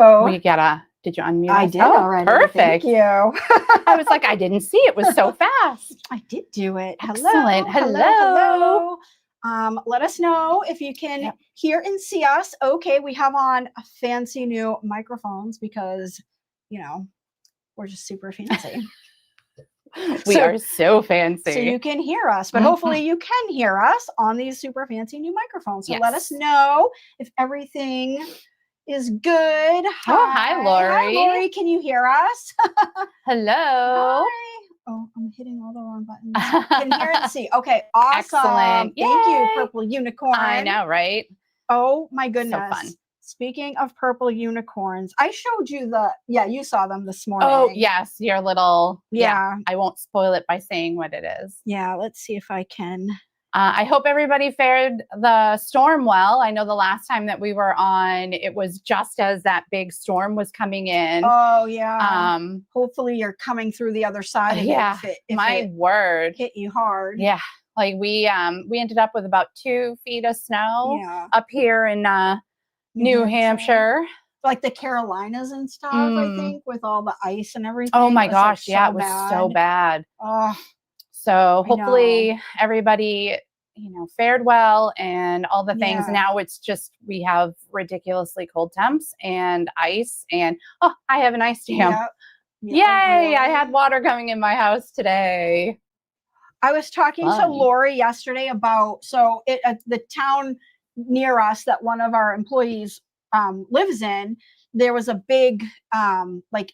Hello. Did you unmute? I us? did Oh, already. Perfect. Thank you. I was like, I didn't see it. It was so fast. I did do it. Excellent. Hello. Let us know if you can Yep. hear and see us. Okay, we have on fancy new microphones because, we're just super fancy. We are so fancy. So you can hear us, but hopefully you can hear us on these super fancy new microphones. So let us know if everything is good. Hi, Lori. Hi, Lori. Can you hear us? Hello. Hi. Oh, I'm hitting all the wrong buttons. Can hear and see. Okay, awesome. Excellent. Thank you, Yay. Purple Unicorn. I know, right? Oh my goodness. So fun. Speaking of purple unicorns, I showed you you saw them this morning. Oh, yes, your little, Yeah. I won't spoil it by saying what it is. Yeah, let's see if I can. I hope everybody fared the storm well. I know the last time that we were on, it was just as that big storm was coming in. Oh, yeah. Hopefully you're coming through the other side of it. If my word. Hit you hard. Yeah. Like we ended up with about 2 feet of snow up here in New Hampshire. Like the Carolinas and stuff, I think, with all the ice and everything. Oh my gosh. It was so bad. Oh. So hopefully everybody, fared well and all the things. Now it's just, we have ridiculously cold temps and ice and, I have an ice dam. Yep. Yay. I had water coming in my house today. I was talking to Lori yesterday about, the town near us that one of our employees lives in, there was a big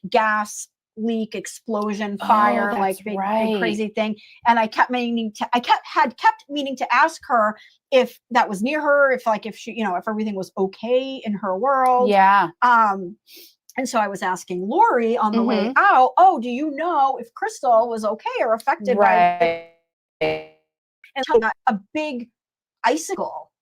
gas leak, explosion, fire, big crazy thing. And I kept meaning to ask her if that was near her, if she, if everything was okay in her world. Yeah. And so I was asking Lori on the way out, oh, do you know if Crystal was okay or affected by it? And a big icicle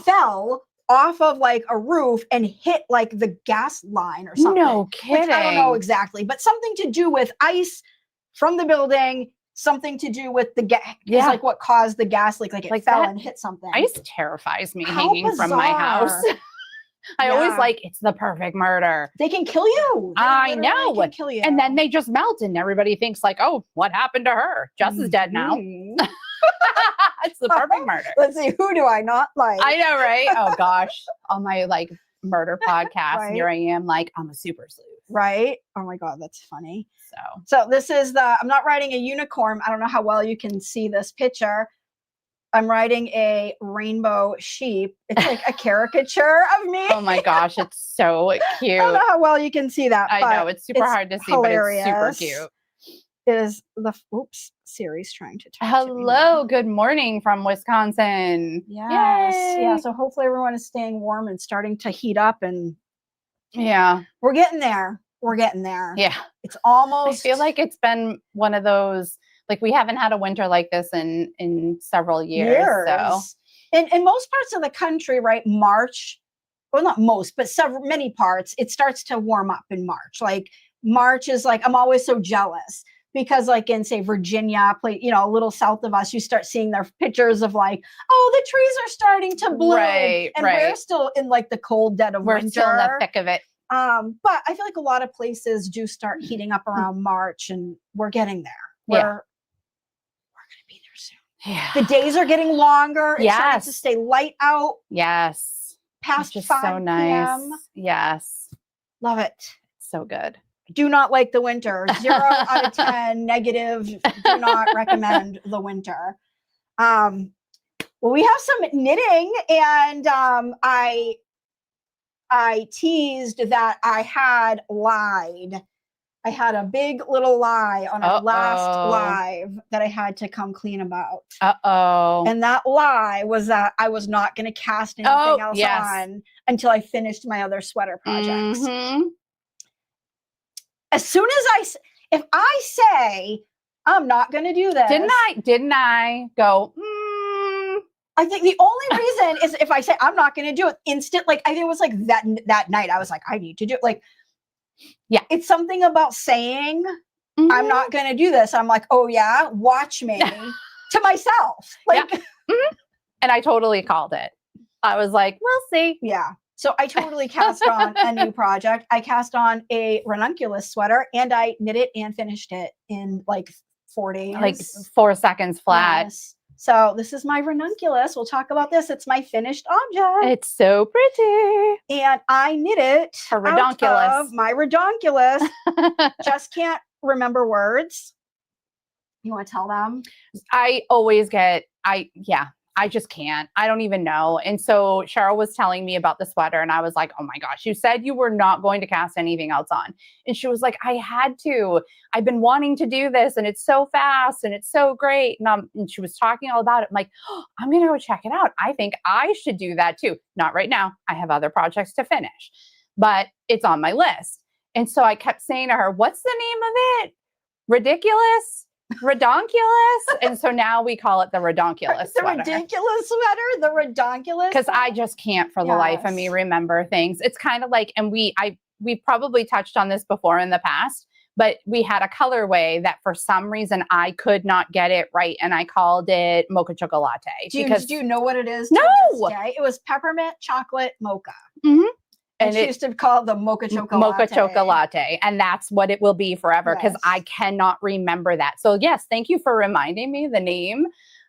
fell off of a roof and hit the gas line or something. No kidding. I don't know exactly, but something to do with ice from the building, something to do with the gas. Yeah. It's what caused the gas leak. It fell and hit something. Ice terrifies me hanging from my house. I always it's the perfect murder. They can kill you. I know. Can kill you. And then they just melt and everybody thinks oh, what happened to her? Jess is dead now. It's the perfect murder. Let's see, who do I not like? I know, right? Oh gosh. On my murder podcast, here I am I'm a super sleuth. Right? Oh my God, that's funny. So this is I'm not riding a unicorn. I don't know how well you can see this picture. I'm riding a rainbow sheep. It's like a caricature of me. Oh my gosh, it's so cute. I don't know how well you can see that. I know, it's super hard to see, hilarious. But it's super cute. It is Siri's trying to talk Hello, to me. Good morning from Wisconsin. Yes. Yay. Yeah, so hopefully everyone is staying warm and starting to heat up, and we're getting there. Yeah. It's almost, I feel like it's been one of those, we haven't had a winter like this in several years. So in most parts of the country, right, March, well, not most, but many parts, it starts to warm up in March. March is I'm always so jealous because in say Virginia, a little south of us, you start seeing their pictures of oh, the trees are starting to bloom. Right, and we're still in the cold dead of winter. We're still in the thick of it. But I feel a lot of places do start heating up around March, and we're getting there. We're going to be there soon. Yeah. The days are getting longer. It's starting to stay light out. Yes. Past just 5 so nice. p.m. Yes. Love it. So good. Do not like the winter. 0 out of 10 negative. Do not recommend the winter. Well, we have some knitting, and I teased that I had lied. I had a big little lie on our last live that I had to come clean about. And that lie was that I was not going to cast anything else on until I finished my other sweater projects. As soon as if I say I'm not going to do this, didn't I go? I think the only reason is if I say I'm not going to do it, instant. I think it was that night. I was I need to do it. It's something about saying I'm not going to do this. I'm oh yeah, watch me to myself. And I totally called it. I was we'll see. Yeah. So I totally cast on a new project. I cast on a ranunculus sweater and I knit it and finished it in like 4 days. Like 4 seconds flat. Yes. So this is my ranunculus. We'll talk about this. It's my finished object. It's so pretty. And I knit it Her redonkulus. out of my redonkulus. Just can't remember words. You want to tell them? I always get, I just can't. I don't even know. And so Cheryl was telling me about the sweater and I was like, oh my gosh, you said you were not going to cast anything else on. And she was like, I had to. I've been wanting to do this and it's so fast and it's so great. And she was talking all about it. I'm like, oh, I'm going to go check it out. I think I should do that too. Not right now. I have other projects to finish, but it's on my list. And so I kept saying to her, what's the name of it? Ridiculous? Redonkulus. And so now we call it the redonkulus sweater. The ridiculous sweater, the redonkulus. Because I just can't for the life of me remember things. It's kind of like, and we've probably touched on this before in the past, but we had a colorway that for some reason I could not get it right. And I called it mocha chocolate. Do you know what it is? No. It was peppermint chocolate mocha. Mm-hmm. And she used to call it the mocha chocolate. Mocha chocolate. And that's what it will be forever because I cannot remember that. So yes, thank you for reminding me the name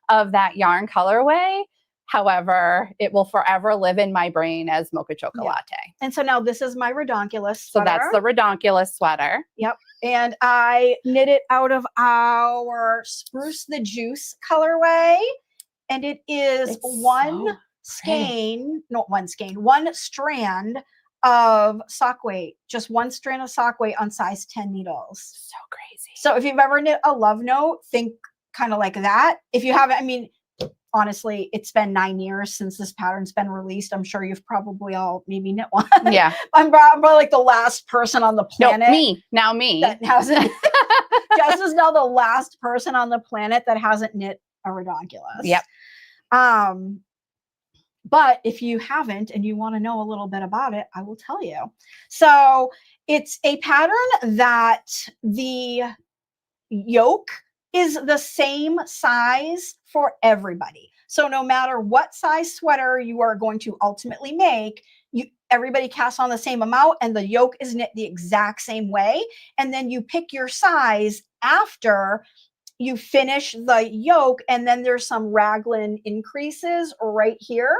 of that yarn colorway. However, it will forever live in my brain as mocha chocolate. Yeah. And so now this is my redonkulus sweater. So that's the redonkulus sweater. Yep. And I knit it out of our Spruce the Juice colorway. And it is one strand of sock weight, just one strand of sock weight on size 10 needles. So crazy. So if you've ever knit a love note, think kind of like that. If you haven't, I mean, honestly, it's been 9 years since this pattern's been released. I'm sure you've probably all maybe knit one. Yeah. I'm probably like the last person on the planet. No, now me. That hasn't. Jess is now the last person on the planet that hasn't knit a redonkulus. Yep. But if you haven't and you want to know a little bit about it, I will tell you. So it's a pattern that the yoke is the same size for everybody. So no matter what size sweater you are going to ultimately make, everybody casts on the same amount and the yoke is knit the exact same way. And then you pick your size after you finish the yoke, and then there's some raglan increases right here.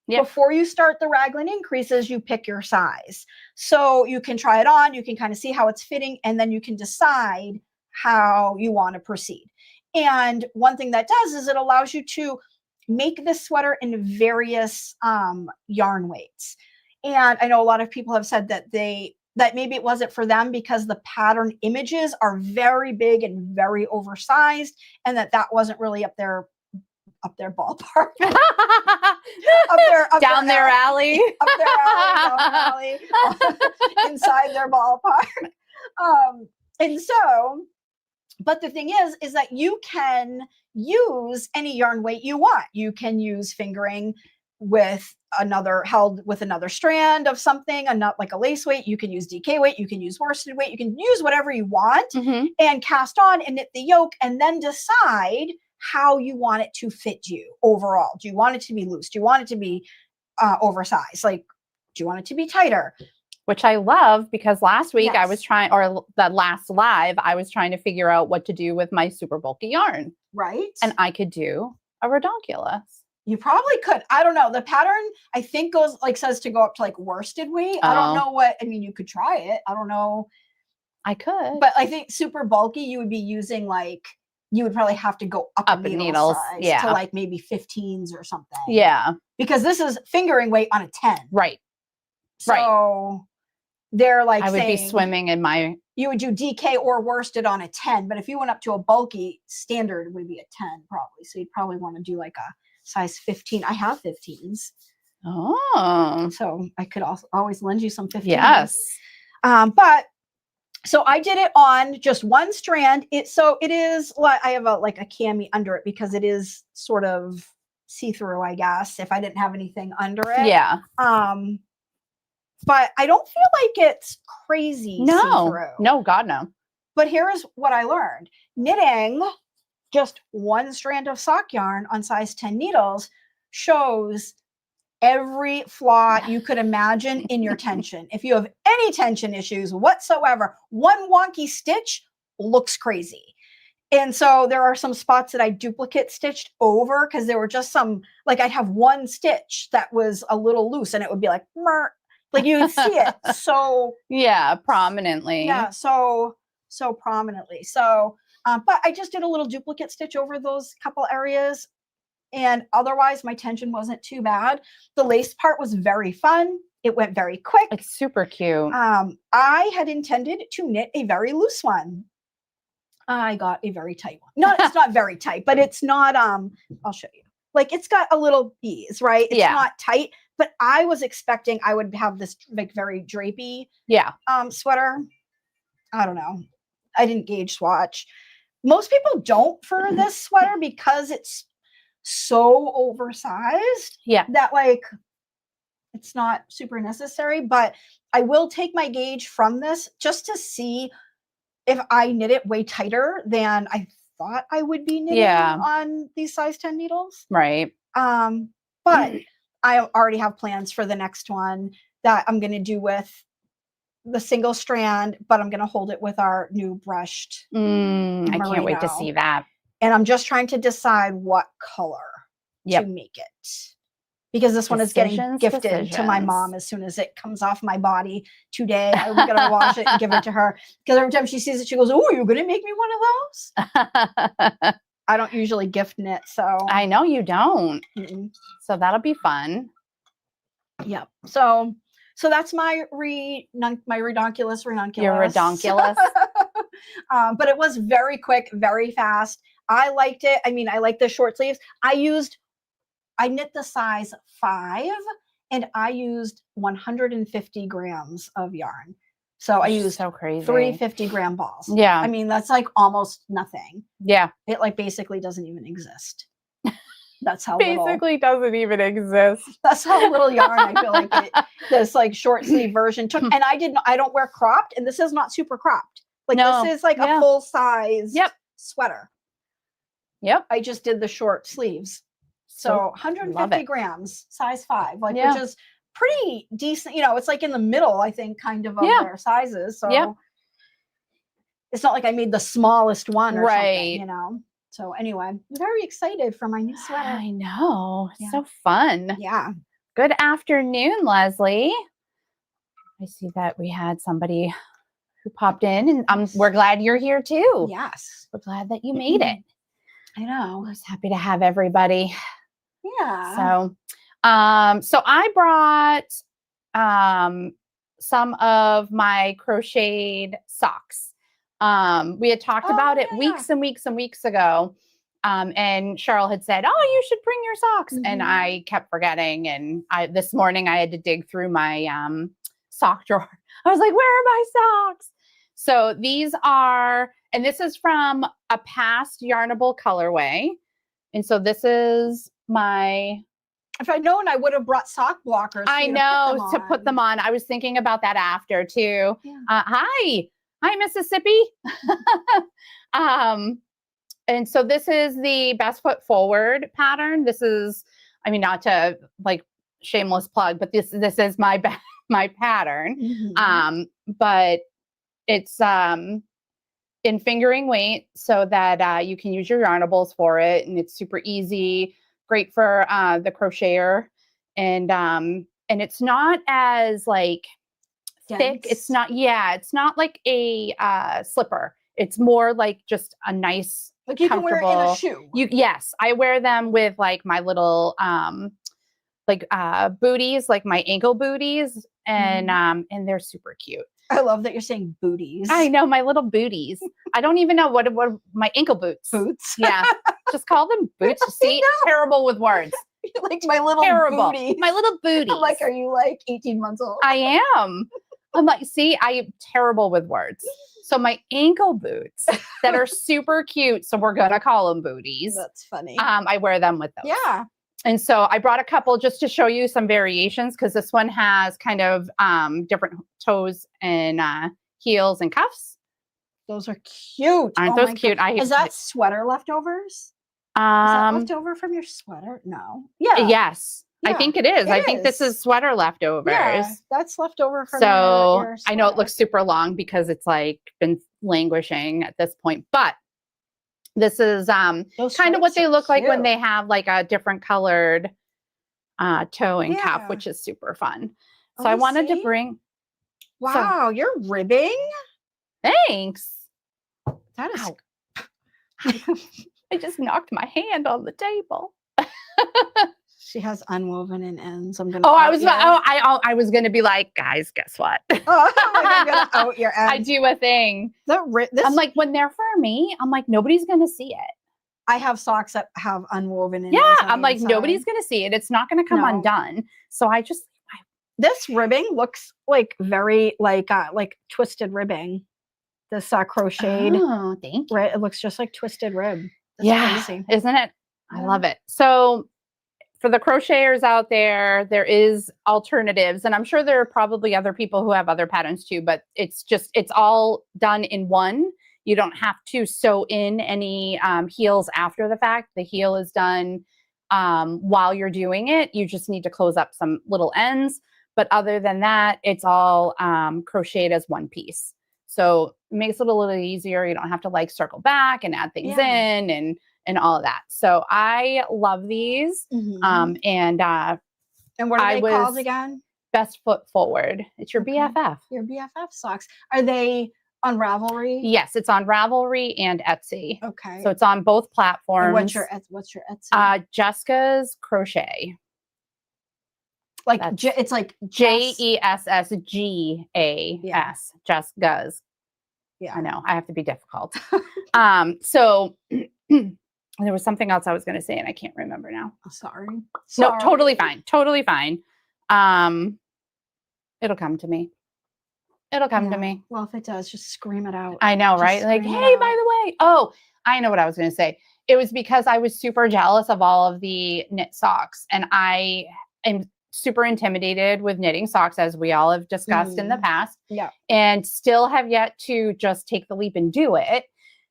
Yep. Before you start the raglan increases, you pick your size. So you can try it on, you can kind of see how it's fitting, and then you can decide how you want to proceed. And one thing that does is it allows you to make this sweater in various yarn weights. And I know a lot of people have said that that maybe it wasn't for them because the pattern images are very big and very oversized, and that wasn't really up their ballpark. down their alley. Inside their ballpark. And so, but the thing is that you can use any yarn weight you want. You can use fingering held with another strand of something, and not like a lace weight. You can use DK weight, you can use worsted weight, you can use whatever you want and cast on and knit the yoke, and then decide how you want it to fit you overall. Do you want it to be loose? Do you want it to be oversized? Like, do you want it to be tighter? Which I love, because last week I was trying, or the last live, I was trying to figure out what to do with my super bulky yarn. Right. And I could do a redonkulus. You probably could. I don't know. The pattern, I think, says to go up to like worsted weight. I don't know you could try it. I don't know. I could. But I think super bulky, you would be using you would probably have to go up a needle size to like maybe 15s or something. Yeah. Because this is fingering weight on a 10. Right. So they're like I would be swimming in my... You would do DK or worsted on a 10, but if you went up to a bulky, standard would be a 10 probably. So you'd probably want to do like a size 15. I have 15s. Oh. So I could also always lend you some 15s. Yes. But so I did it on just one strand. It is like I have a cami under it because it is sort of see-through, I guess, if I didn't have anything under it. Yeah. But I don't feel like it's crazy see-through. No, God, no. But here's what I learned. Knitting just one strand of sock yarn on size 10 needles shows every flaw you could imagine in your tension. If you have any tension issues whatsoever, one wonky stitch looks crazy. And so there are some spots that I duplicate stitched over because there were just some, like I'd have one stitch that was a little loose and it would be like, like you would see it so prominently. Yeah, so prominently. So, but I just did a little duplicate stitch over those couple areas. And otherwise, my tension wasn't too bad. The lace part was very fun. It went very quick. It's super cute. I had intended to knit a very loose one. I got a very tight one. No, it's not very tight, but it's not, I'll show you. Like it's got a little ease, right? It's not tight, but I was expecting I would have this like very drapey sweater. I don't know. I didn't gauge swatch. Most people don't for this sweater because it's so oversized that like it's not super necessary, but I will take my gauge from this just to see if I knit it way tighter than I thought I would be knitting on these size 10 needles. Right. But I already have plans for the next one that I'm going to do with the single strand, but I'm going to hold it with our new brushed I can't wait to see that. And I'm just trying to decide what color to make it. Because this one is getting gifted to my mom as soon as it comes off my body today. I'm going to wash it and give it to her. Because every time she sees it, she goes, "Oh, you're going to make me one of those?" I don't usually gift knit, so. I know you don't. So that'll be fun. Yep. So that's my redonkulous. Your redonkulous. But it was very quick, very fast. I liked it. I mean, I like the short sleeves. I knit the size 5 and I used 150 grams of yarn. So I used 350 gram balls. Yeah. I mean, that's like almost nothing. Yeah. It like basically doesn't even exist. That's how basically doesn't even exist. That's how little yarn I feel like this like short sleeve version took. And I don't wear cropped, and this is not super cropped. Like this is like a full size sweater. Yep. I just did the short sleeves. So 150 grams, size 5, like which is pretty decent. You know, it's like in the middle, I think, kind of their sizes. So it's not like I made the smallest one or something, you know. So anyway, I'm very excited for my new sweater. I know. So fun. Yeah. Good afternoon, Leslie. I see that we had somebody who popped in, and we're glad you're here too. Yes. We're glad that you made it. I know. I was happy to have everybody. Yeah. So I brought some of my crocheted socks. We had talked about it weeks and weeks and weeks ago. And Cheryl had said, "Oh, you should bring your socks." And I kept forgetting. And this morning I had to dig through my sock drawer. I was like, "Where are my socks?" So these are, and this is from a past Yarnable colorway. And so this is my. If I'd known, I would have brought sock blockers. I know, to put them on. I was thinking about that after too. Yeah. Hi, Mississippi. And so this is the Best Foot Forward pattern. This is, I mean, not to like shameless plug, but this is my pattern. But it's in fingering weight so that you can use your yarnables for it, and it's super easy, great for the crocheter, and it's not as like thick. It's not like a slipper. It's more like just a nice, like you can wear it in a shoe. Yes, I wear them with like my little booties, like my ankle booties, and they're super cute. I love that you're saying booties. I know, my little booties. I don't even know what my ankle boots. Boots. Yeah, just call them boots. See, terrible with words. Like my little booty. My little booty. I'm like, are you like 18 months old? I am. I'm like, see, I am terrible with words. So my ankle boots that are super cute. So we're gonna call them booties. That's funny. I wear them with those. Yeah. And so I brought a couple just to show you some variations, because this one has kind of different toes and heels and cuffs. Those are cute. Aren't those cute? Is that sweater leftovers? Is that leftover from your sweater? No. Yeah. Yes. I think it is. I think this is sweater leftovers. Yeah, that's leftover from your I know it looks super long because it's like been languishing at this point, but this is kind of what they look like when they have like a different colored toe and cuff, which is super fun. So I wanted to bring. Wow, you're ribbing. Thanks. That is. I just knocked my hand on the table. She has unwoven and ends. I'm gonna. I was gonna be like, guys, guess what? I'm gonna out your ends. I do a thing. I'm like, when they're for me, I'm like, nobody's gonna see it. I have socks that have unwoven ends. Yeah, I'm like, nobody's gonna see it. It's not gonna come undone. So I just. This ribbing looks like very like twisted ribbing. This crocheted. Oh, thank you. Right, it looks just like twisted rib. That's crazy, isn't it? I love it. So for the crocheters out there, there is alternatives, and I'm sure there are probably other people who have other patterns too, but it's all done in one. You don't have to sew in any heels after the fact. The heel is done while you're doing it. You just need to close up some little ends. But other than that, it's all crocheted as one piece. So it makes it a little easier. You don't have to like circle back and add things in and all of that. So I love these. And what are they called again? Best Foot Forward. It's your BFF. Your BFF socks. Are they on Ravelry? Yes, it's on Ravelry and Etsy. Okay. So it's on both platforms. And what's your Etsy? Jessica's Crochet. Like it's like JESSGAS. Jessica's. Yeah, I know. I have to be difficult. So there was something else I was going to say, and I can't remember now. Sorry. No, totally fine. Totally fine. It'll come to me. It'll come to me. Well, if it does, just scream it out. I know, right? Like, hey, by the way. Oh, I know what I was going to say. It was because I was super jealous of all of the knit socks, and I am super intimidated with knitting socks, as we all have discussed in the past. Yeah. And still have yet to just take the leap and do it.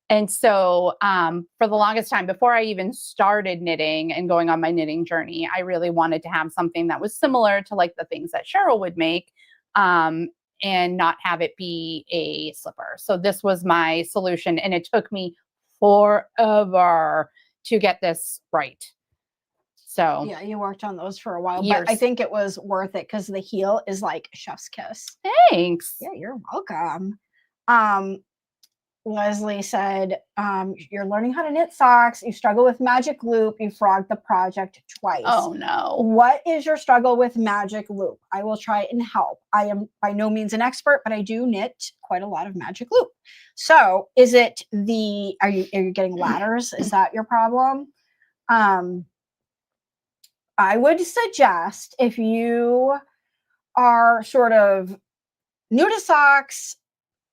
And so for the longest time, before I even started knitting and going on my knitting journey, I really wanted to have something that was similar to like the things that Cheryl would make and not have it be a slipper. So this was my solution. And it took me forever to get this right. So yeah, you worked on those for a while, but I think it was worth it because the heel is like chef's kiss. Thanks. Yeah, you're welcome. Leslie said, you're learning how to knit socks. You struggle with magic loop. You frogged the project twice. Oh no. What is your struggle with magic loop? I will try and help. I am by no means an expert, but I do knit quite a lot of magic loop. So is it are you getting ladders? Is that your problem? I would suggest if you are sort of new to socks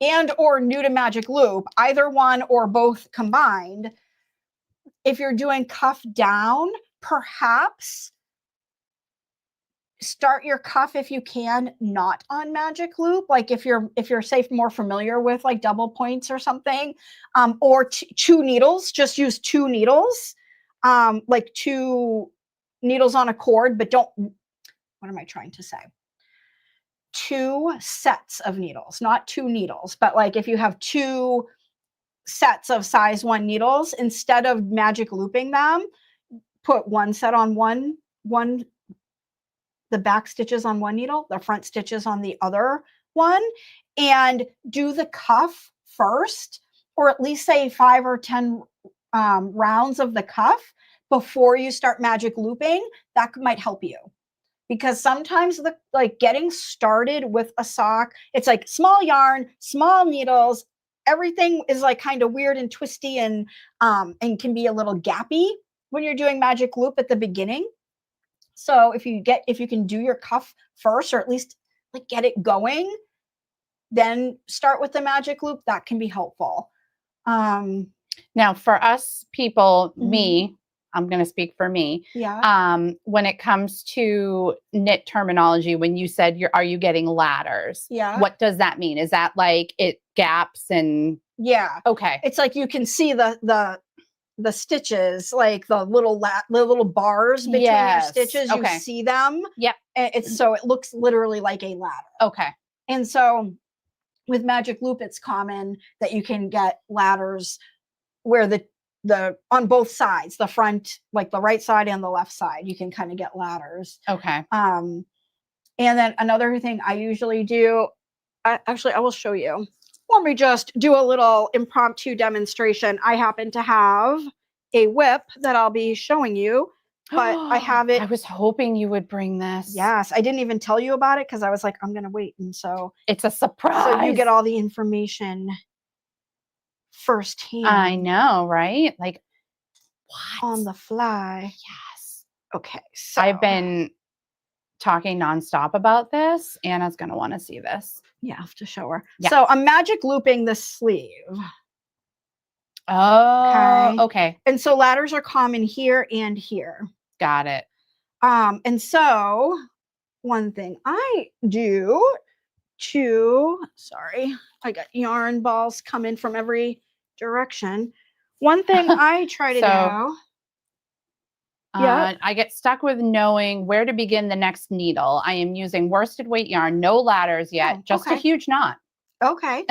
and or new to magic loop, either one or both combined, if you're doing cuff down, perhaps start your cuff if you can not on magic loop. Like if you're say more familiar with like double points or something, or two needles, just use two needles, like two needles on a cord, but what am I trying to say? Two sets of needles, not two needles, but like if you have two sets of size 1 needles, instead of magic looping them, put one set on one, the back stitches on one needle, the front stitches on the other one, and do the cuff first, or at least say 5 or 10 rounds of the cuff before you start magic looping. That might help you, because sometimes getting started with a sock, it's like small yarn, small needles, everything is like kind of weird and twisty and can be a little gappy when you're doing magic loop at the beginning. So if you can do your cuff first, or at least like get it going, then start with the magic loop, that can be helpful. Now for us people, me, I'm going to speak for me. Yeah. When it comes to knit terminology, when you said are you getting ladders? Yeah. What does that mean? Is that like it gaps and? Yeah. Okay. It's like you can see the the stitches, like the little bars between your stitches, you see them. Yep. So it looks literally like a ladder. Okay. And so with Magic Loop, it's common that you can get ladders where the on both sides, the front, like the right side and the left side, you can kind of get ladders. Okay. And then another thing I usually do, I will show you. Let me just do a little impromptu demonstration. I happen to have a whip that I'll be showing you, but I have it. I was hoping you would bring this. Yes, I didn't even tell you about it because I was like, I'm going to wait. And so it's a surprise. So you get all the information firsthand. I know, right? Like, what? On the fly. Yes. Okay. So I've been talking nonstop about this. Anna's going to want to see this. Yeah, I have to show her. Yeah. So I'm magic looping the sleeve. Oh, okay. And so ladders are common here and here. Got it. And so one thing I do sorry, I got yarn balls coming from every direction. One thing I try to do. I get stuck with knowing where to begin the next needle. I am using worsted weight yarn, no ladders yet, just a huge knot. Okay.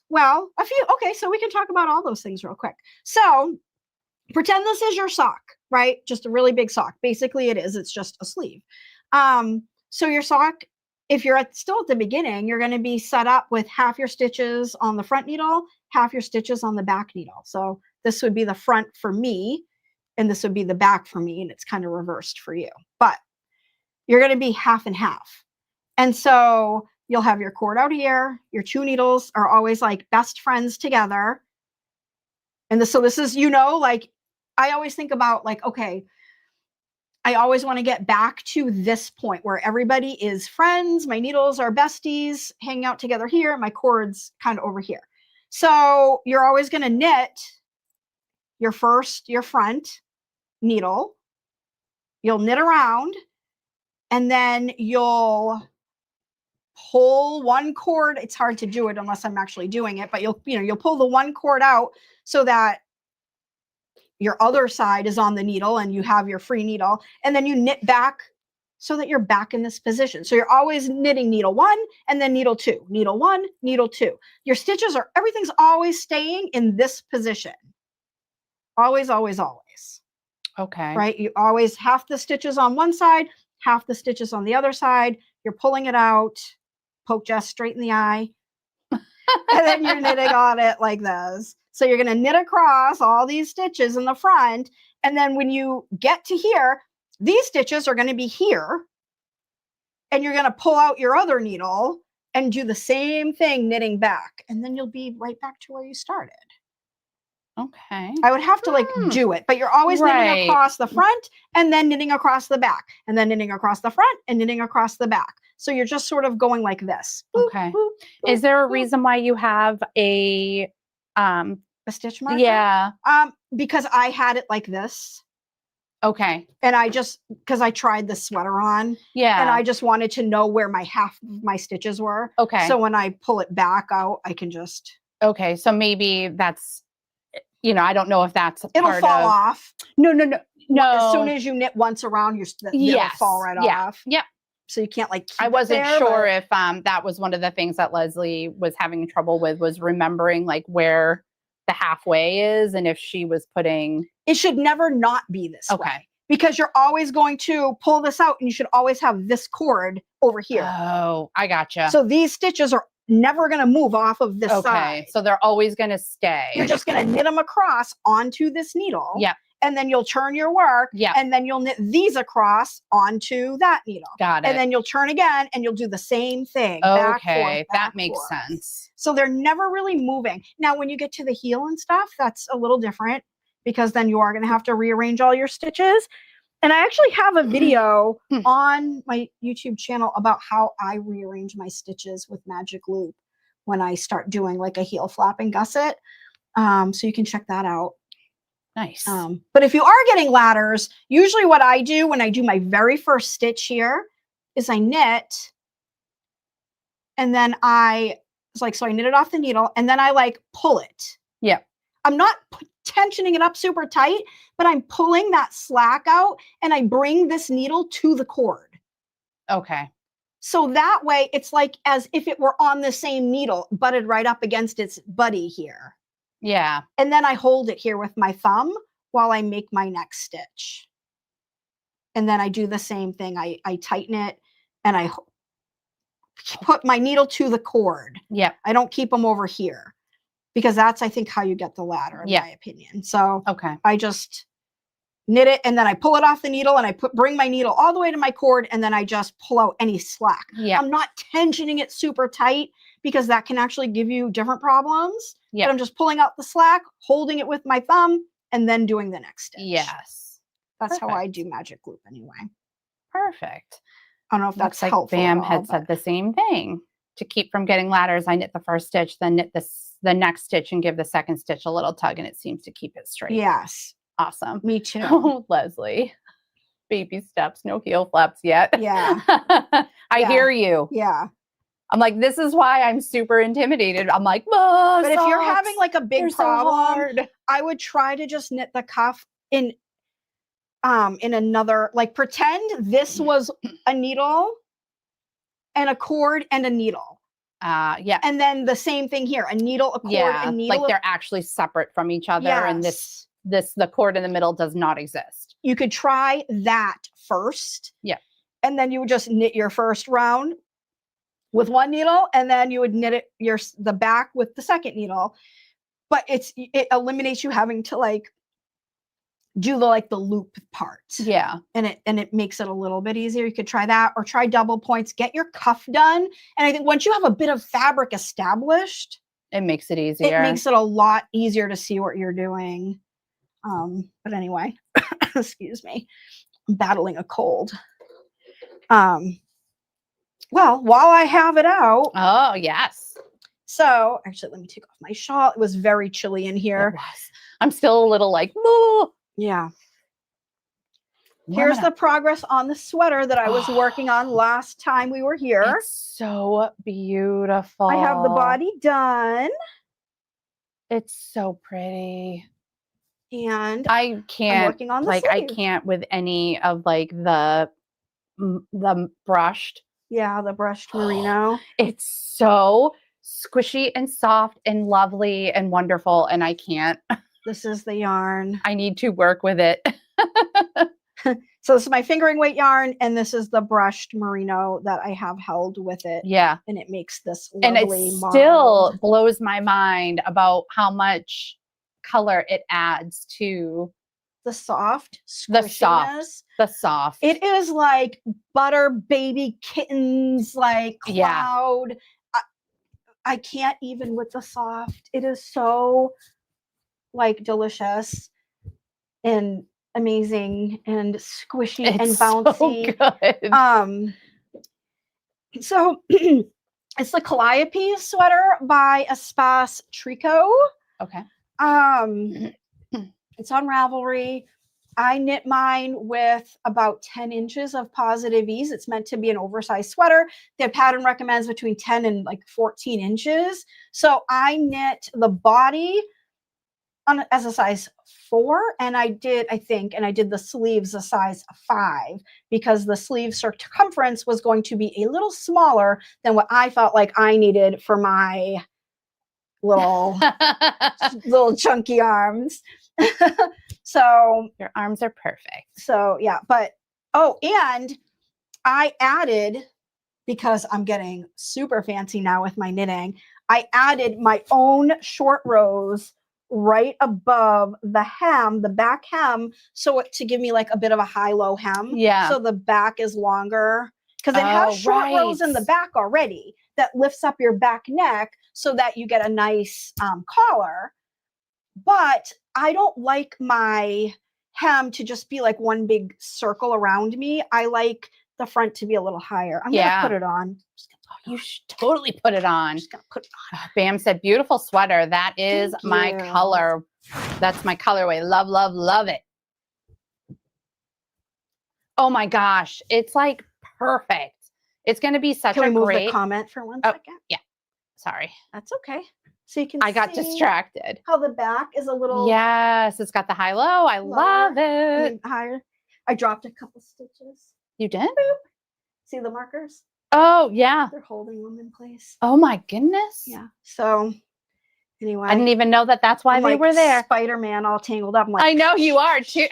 Well, okay, so we can talk about all those things real quick. So pretend this is your sock, right? Just a really big sock. Basically it is, it's just a sleeve. So your sock, if you're still at the beginning, you're going to be set up with half your stitches on the front needle, half your stitches on the back needle. So this would be the front for me, and this would be the back for me, and it's kind of reversed for you. But you're going to be half and half. And so you'll have your cord out here. Your two needles are always like best friends together. And so this is, like, I always think about like, okay, I always want to get back to this point where everybody is friends. My needles are besties, hanging out together here. My cord's kind of over here. So you're always going to knit your front needle. You'll knit around, and then you'll pull one cord. It's hard to do it unless I'm actually doing it, but you'll pull the one cord out so that your other side is on the needle and you have your free needle, and then you knit back so that you're back in this position. So you're always knitting needle one and then needle two, needle one, needle two. Your stitches everything's always staying in this position. Always, always, always. Okay. Right? You always half the stitches on one side, half the stitches on the other side. You're pulling it out, poke Jess straight in the eye, and then you're knitting on it like this. So you're going to knit across all these stitches in the front. And then when you get to here, these stitches are going to be here. And you're going to pull out your other needle and do the same thing, knitting back. And then you'll be right back to where you started. Okay. I would have to do it, but you're always knitting across the front and then knitting across the back and then knitting across the front and knitting across the back. So you're just sort of going like this. Okay. Boop, boop, is there a reason why you have a stitch marker? Yeah. Because I had it like this. Okay. And because I tried the sweater on. Yeah. And I just wanted to know where half of my stitches were. Okay. So when I pull it back out, I can just. Okay. So maybe that's, I don't know if that's it'll fall off. No. As soon as you knit once around, it'll fall right off. Yep. So you can't keep I wasn't sure if that was one of the things that Leslie was having trouble with, was remembering like where the halfway is, and if she was putting. It should never not be this way. Because you're always going to pull this out, and you should always have this cord over here. Oh, I gotcha. So these stitches are never going to move off of this side. So they're always going to stay. You're just going to knit them across onto this needle. Yep. And then you'll turn your work. Yep. And then you'll knit these across onto that needle. Got it. And then you'll turn again and you'll do the same thing. Okay. That makes sense. So they're never really moving. Now, when you get to the heel and stuff, that's a little different, because then you are going to have to rearrange all your stitches. And I actually have a video on my YouTube channel about how I rearrange my stitches with Magic Loop when I start doing like a heel flap and gusset. So you can check that out. Nice. But if you are getting ladders, usually what I do when I do my very first stitch here is I knit, and then so I knit it off the needle, and then I pull it. Yep. I'm not tensioning it up super tight, but I'm pulling that slack out and I bring this needle to the cord. Okay. So that way it's like as if it were on the same needle, butted right up against its buddy here. Yeah. And then I hold it here with my thumb while I make my next stitch. And then I do the same thing. I tighten it and I put my needle to the cord. Yeah. I don't keep them over here because that's, I think, how you get the ladder, in my opinion. So okay. I just knit it and then I pull it off the needle and I bring my needle all the way to my cord and then I just pull out any slack. Yeah. I'm not tensioning it super tight because that can actually give you different problems. Yeah. But I'm just pulling out the slack, holding it with my thumb, and then doing the next stitch. Yes. That's how I do magic loop anyway. Perfect. I don't know if that's like helpful. Bam had said the same thing. To keep from getting ladders, I knit the first stitch, then knit the next stitch and give the second stitch a little tug, and it seems to keep it straight. Yes. Awesome. Me too. Oh, Leslie. Baby steps, no heel flaps yet. Yeah. I hear you. Yeah. I'm like, this is why I'm super intimidated. I'm like, but if you're having like a big problem, so I would try to just knit the cuff in another, like pretend this was a needle and a cord and a needle. Yeah. And then the same thing here, a needle, a cord, a needle. Like they're actually separate from each other. Yes. And the cord in the middle does not exist. You could try that first. Yeah. And then you would just knit your first round with one needle, and then you would knit the back with the second needle. But it eliminates you having to like do the loop parts. Yeah. And it makes it a little bit easier. You could try that or try double points, get your cuff done. And I think once you have a bit of fabric established, it makes it easier. It makes it a lot easier to see what you're doing. But anyway, excuse me, I'm battling a cold. Well, while I have it out. Oh, yes. So actually, let me take off my shawl. It was very chilly in here. It was. I'm still a little like, oh. Yeah. Here's the progress on the sweater that I was working on last time we were here. It's so beautiful. I have the body done. It's so pretty. And I can't, I'm working on the sleeve. I can't with any of like the brushed. Yeah, the brushed merino. It's so squishy and soft and lovely and wonderful. And I can't. This is the yarn. I need to work with it. So this is my fingering weight yarn, and this is the brushed merino that I have held with it. Yeah. And it makes this lovely and it still blows my mind about how much color it adds to the soft squishiness. The soft. It is like butter baby kittens, like cloud. Yeah. I can't even with the soft. It is so like delicious and amazing and squishy and bouncy. So good. It's the Calliope sweater by Espace Tricot. Okay. It's on Ravelry. I knit mine with about 10 inches of positive ease. It's meant to be an oversized sweater. The pattern recommends between 10 and like 14 inches. So I knit the body as a size 4, and I did the sleeves a size 5 because the sleeve circumference was going to be a little smaller than what I felt like I needed for my little chunky arms. So your arms are perfect. So yeah, but and I added, because I'm getting super fancy now with my knitting, I added my own short rows right above the hem, the back hem, so to give me like a bit of a high-low hem. Yeah. So the back is longer because it has short rows in the back already that lifts up your back neck so that you get a nice collar. But I don't like my hem to just be like one big circle around me. I like the front to be a little higher. I'm gonna put it on. You should totally put it on. Just gonna put it on. Bam said, beautiful sweater. That is my color. That's my colorway. Love, love, love it. Oh my gosh. It's like perfect. It's going to be such a great. Can we move the comment for 1 second? Yeah. Sorry. That's okay. So you can I got see distracted. how the back is a little. Yes, it's got the high-low. I love it. Higher. I dropped a couple stitches. You did? Boop. See the markers? Oh, yeah. They're holding them in place. Oh my goodness. Yeah. So anyway. I didn't even know that that's why they were there. Spider-Man all tangled up. I'm like, I know you are too.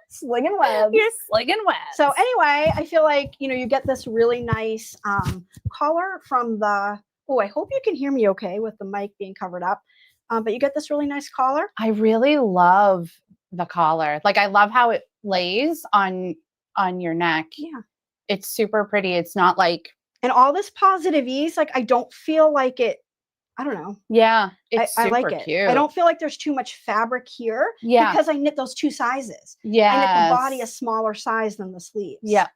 Slinging webs. You're slinging webs. So anyway, I feel like, you get this really nice collar from the, I hope you can hear me okay with the mic being covered up. But you get this really nice collar. I really love the collar. Like, I love how it lays on your neck. Yeah. It's super pretty. It's not like. And all this positive ease, like I don't feel like it, I don't know. Yeah, it's super I like it. cute. I don't feel like there's too much fabric here. Yeah. Because I knit those 2 sizes. Yeah. I knit the body a smaller size than the sleeves. Yeah.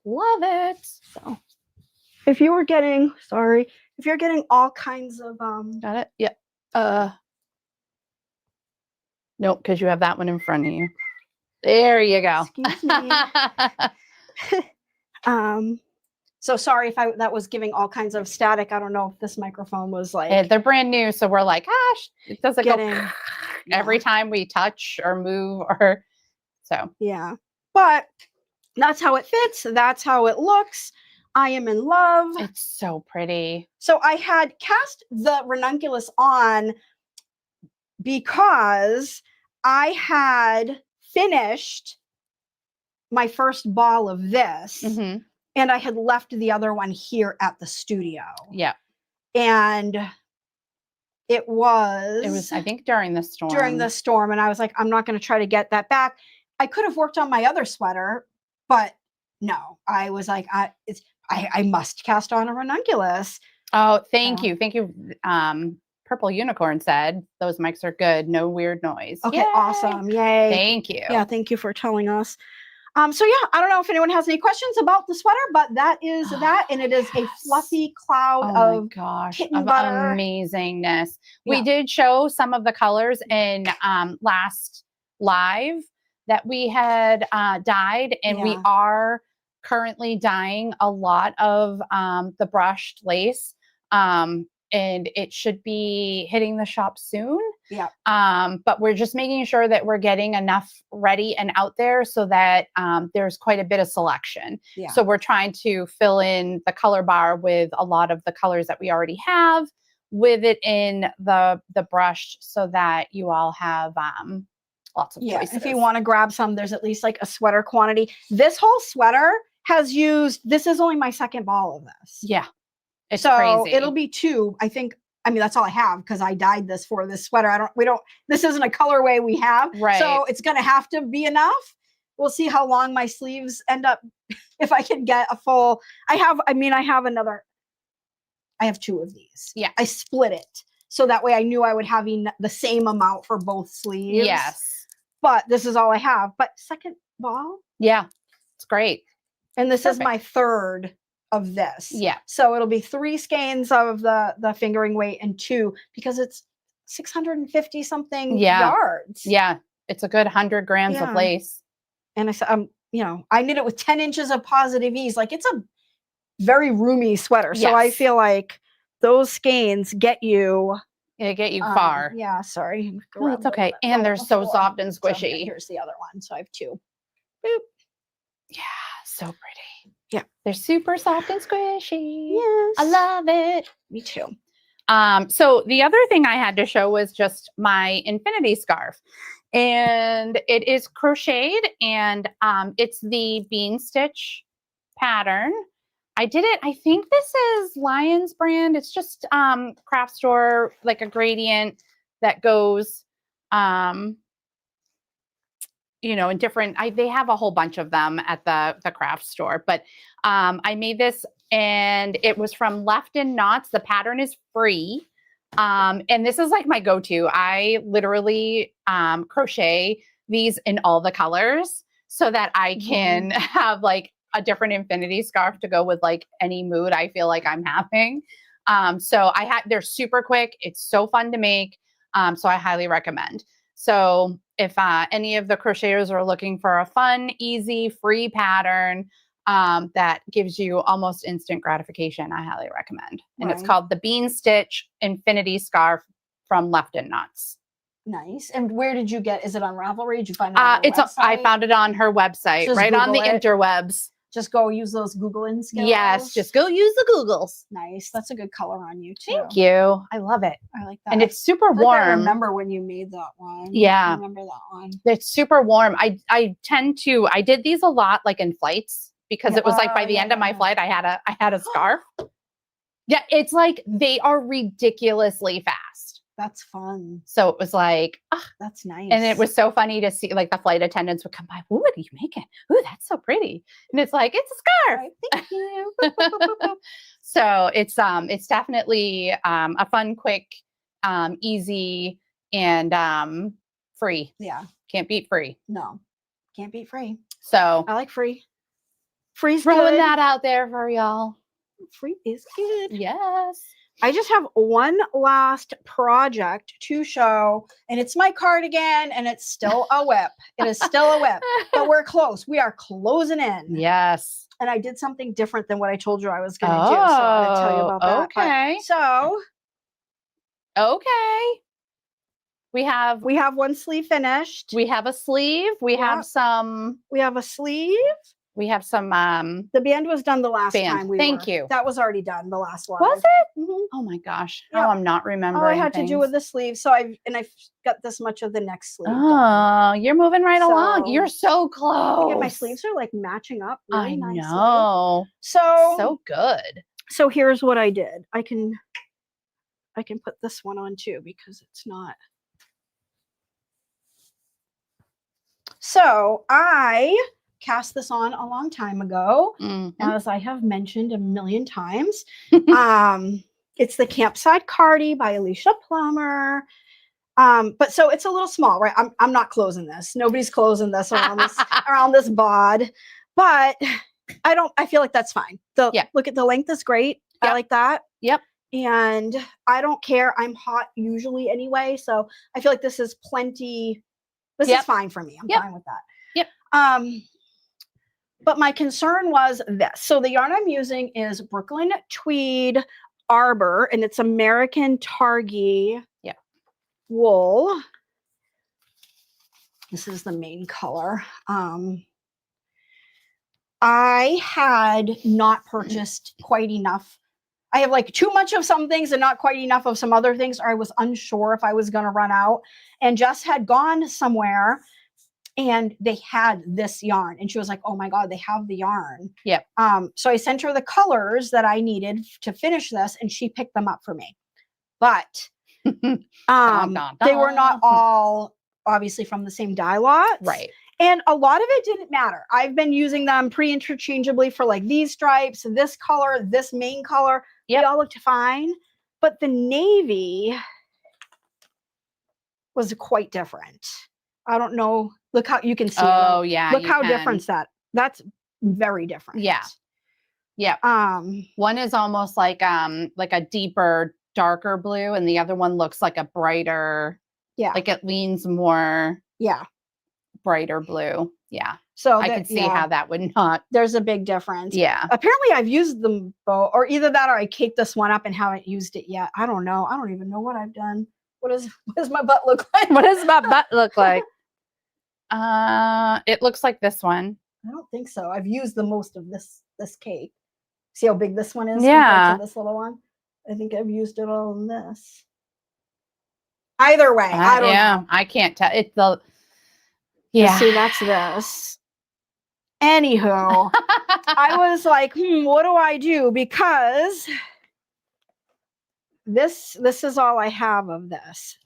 Love it. So if you're getting all kinds of Got it? Yeah. Nope, because you have that one in front of you. There you go. Excuse me. So sorry if that was giving all kinds of static. I don't know if this microphone was like. They're brand new, so we're like, gosh, it doesn't go every time we touch or move or so. Yeah, but that's how it fits. That's how it looks. I am in love. It's so pretty. So I had cast the ranunculus on because I had finished my first ball of this. Mm-hmm. And I had left the other one here at the studio. Yeah. And it was, I think, during the storm. And I was like, I'm not going to try to get that back. I could have worked on my other sweater, but no, I was like, I must cast on a ranunculus. Oh, thank you. Thank you. Purple Unicorn said, those mics are good. No weird noise. Okay, Yay. Awesome. Yay. Thank you. Yeah, thank you for telling us. So yeah, I don't know if anyone has any questions about the sweater, but that is that, and it is a fluffy cloud of kitten butter. Amazingness. Yeah. We did show some of the colors in last live that we had dyed, and we are currently dyeing a lot of the brushed lace. And it should be hitting the shop soon. Yeah. But we're just making sure that we're getting enough ready and out there so that there's quite a bit of selection. Yeah. So we're trying to fill in the color bar with a lot of the colors that we already have, with it in the brushed, so that you all have lots of choices. If you want to grab some, there's at least like a sweater quantity. This whole sweater this is only my second ball of this. Yeah. It's so crazy. It'll be 2, I think. I mean, that's all I have because I dyed this for this sweater. This isn't a colorway we have. Right. So it's going to have to be enough. We'll see how long my sleeves end up. If I can get a full, I have 2 of these. Yeah. I split it. So that way I knew I would have the same amount for both sleeves. Yes. But this is all I have. But second ball. Yeah. It's great. And this is my third of this. Yeah. So it'll be 3 skeins of the fingering weight and 2 because it's 650 something yards. Yeah. It's a good 100 grams of lace. And I said, I knit it with 10 inches of positive ease. Like, it's a very roomy sweater. So I feel like those skeins get you far. Yeah. Sorry. Oh, it's okay. And they're so soft and squishy. So here's the other one. So I have 2. Boop. Yeah. So pretty. Yeah. They're super soft and squishy. Yes. I love it. Me too. So the other thing I had to show was just my infinity scarf. And it is crocheted, and it's the bean stitch pattern. I did it. I think this is Lion's brand. It's just craft store, like a gradient that goes in different, they have a whole bunch of them at the craft store, but I made this, and it was from Left in Knots. The pattern is free. And this is like my go-to. I literally crochet these in all the colors so that I can have like a different infinity scarf to go with like any mood I feel like I'm having. So they're super quick. It's so fun to make. So I highly recommend. So if any of the crocheters are looking for a fun, easy, free pattern, that gives you almost instant gratification. I highly recommend. And it's called the Bean Stitch Infinity Scarf from Left and Nuts. Nice. And where did you get? Is it on Ravelry? Did you find it on her website? I found it on her website, Just right Google on the it. interwebs. Just go use those Googling skills. Yes, just go use the Googles. Nice. That's a good color on you too. Thank you. I love it. I like that. And it's super warm. I remember when you made that one. Yeah. I remember that one. It's super warm. I did these a lot like in flights because it was like by the end of my flight, I had a scarf. Yeah, it's like they are ridiculously fast. That's fun. So it was like, that's nice. And it was so funny to see like the flight attendants would come by. Ooh, what are you making? Ooh, that's so pretty. And it's like, it's a scarf. Right, thank you. So it's definitely a fun, quick, easy, and free. Yeah. Can't beat free. No. Can't beat free. So I like free. Free's throwing good. that out there for y'all. Free is good. Yes. I just have one last project to show, and it's my cardigan, and it's still a whip. It is still a whip, but we're close. We are closing in. Yes. And I did something different than what I told you I was going to do. So I'm going to tell you about that. Okay. Okay. We have one sleeve finished. We have a sleeve. We have a sleeve. We have some the band was done the last time Thank you. That was already done the last one. Was it? Mm-hmm. Oh my gosh. Yep. Oh, I'm not remembering. All I had to do with the sleeve. So I've got this much of the next sleeve. Oh, you're moving right along. You're so close. Yeah, my sleeves are like matching up really nicely. I know. So good. So here's what I did. I can put this one on too because it's not. So I cast this on a long time ago, as I have mentioned a million times. It's the Campside Cardi by Alicia Plummer. But so it's a little small, right? I'm not closing this. Nobody's closing this around this bod. But I feel like that's fine. Look at the length is great. Yep. I like that. Yep. And I don't care. I'm hot usually anyway. So I feel like this is plenty. This is fine for me. I'm fine with that. Yep. But my concern was this. So the yarn I'm using is Brooklyn Tweed Arbor, and it's American Targhee wool. This is the main color. I had not purchased quite enough. I have like too much of some things and not quite enough of some other things, or I was unsure if I was going to run out. And Jess had gone somewhere and they had this yarn, and she was like, oh my God, they have the yarn. Yeah. So I sent her the colors that I needed to finish this, and she picked them up for me. But they were not all obviously from the same dye lot. Right. And a lot of it didn't matter. I've been using them pre-interchangeably for like these stripes, this color, this main color. Yep. They all looked fine. But the navy was quite different. I don't know. Look how you can see. Oh, yeah. Look how different that's very different. Yeah. Yeah. One is almost like a deeper, darker blue, and the other one looks like a brighter. Yeah. Like it leans more. Yeah. Brighter blue. Yeah. So I could see how that would not. There's a big difference. Yeah. Apparently I've used them both, or either that or I caked this one up and haven't used it yet. I don't know. I don't even know what I've done. What does my butt look like? What does my butt look like? It looks like this one. I don't think so. I've used the most of this cake. See how big this one is compared to this little one? I think I've used it all in this. Either way, I don't know. I can't tell. It's the See, that's this. Anywho, I was like, what do I do? Because this is all I have of this.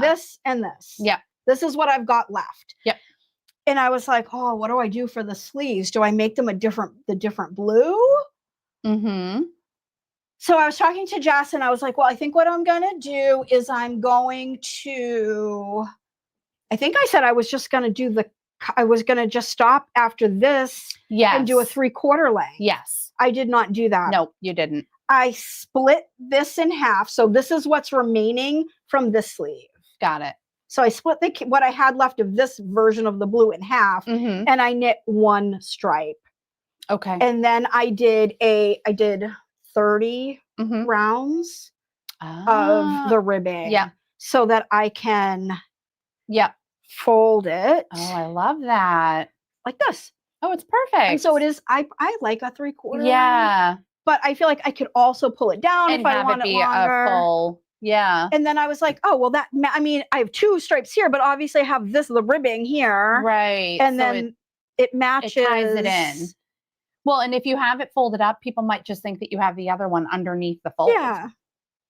This and this. Yeah. This is what I've got left. Yep. And I was like, oh, what do I do for the sleeves? Do I make them the different blue? Mm-hmm. So I was talking to Jess and I was like, well, I think what I'm going to do is I think I said I was just going to I was going to just stop after this and do a 3/4 length. Yes. I did not do that. No, you didn't. I split this in half. So this is what's remaining from this sleeve. Got it. So I split what I had left of this version of the blue in half, and I knit one stripe. Okay. And then I did 30 rounds of the ribbing so that I can fold it. Oh, I love that. Like this. Oh, it's perfect. And so it is, I like a 3/4 round, but I feel like I could also pull it down and if I want it longer. A full, And then I was like, oh, well, I mean, I have 2 stripes here, but obviously I have the ribbing here. Right. And so then it matches. It ties it in. Well, and if you have it folded up, people might just think that you have the other one underneath the fold. Yeah.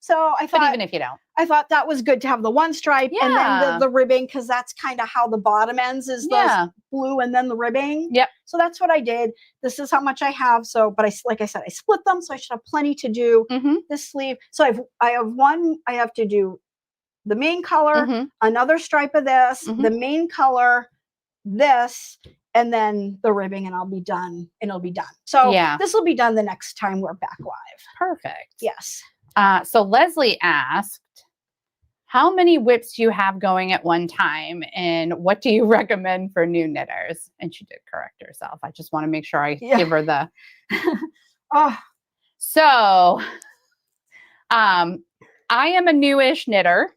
So I thought, but even if you don't, I thought that was good to have the one stripe and then the ribbing, because that's kind of how the bottom ends is the blue and then the ribbing. Yep. So that's what I did. This is how much I have. So, but like I said, I split them, so I should have plenty to do this sleeve. So I have one. I have to do the main color, another stripe of this, the main color, this, and then the ribbing, and I'll be done. And it'll be done. So this will be done the next time we're back live. Perfect. Yes. So Leslie asked, how many whips do you have going at one time, and what do you recommend for new knitters? And she did correct herself. I just want to make sure I give her the. So, I am a newish knitter,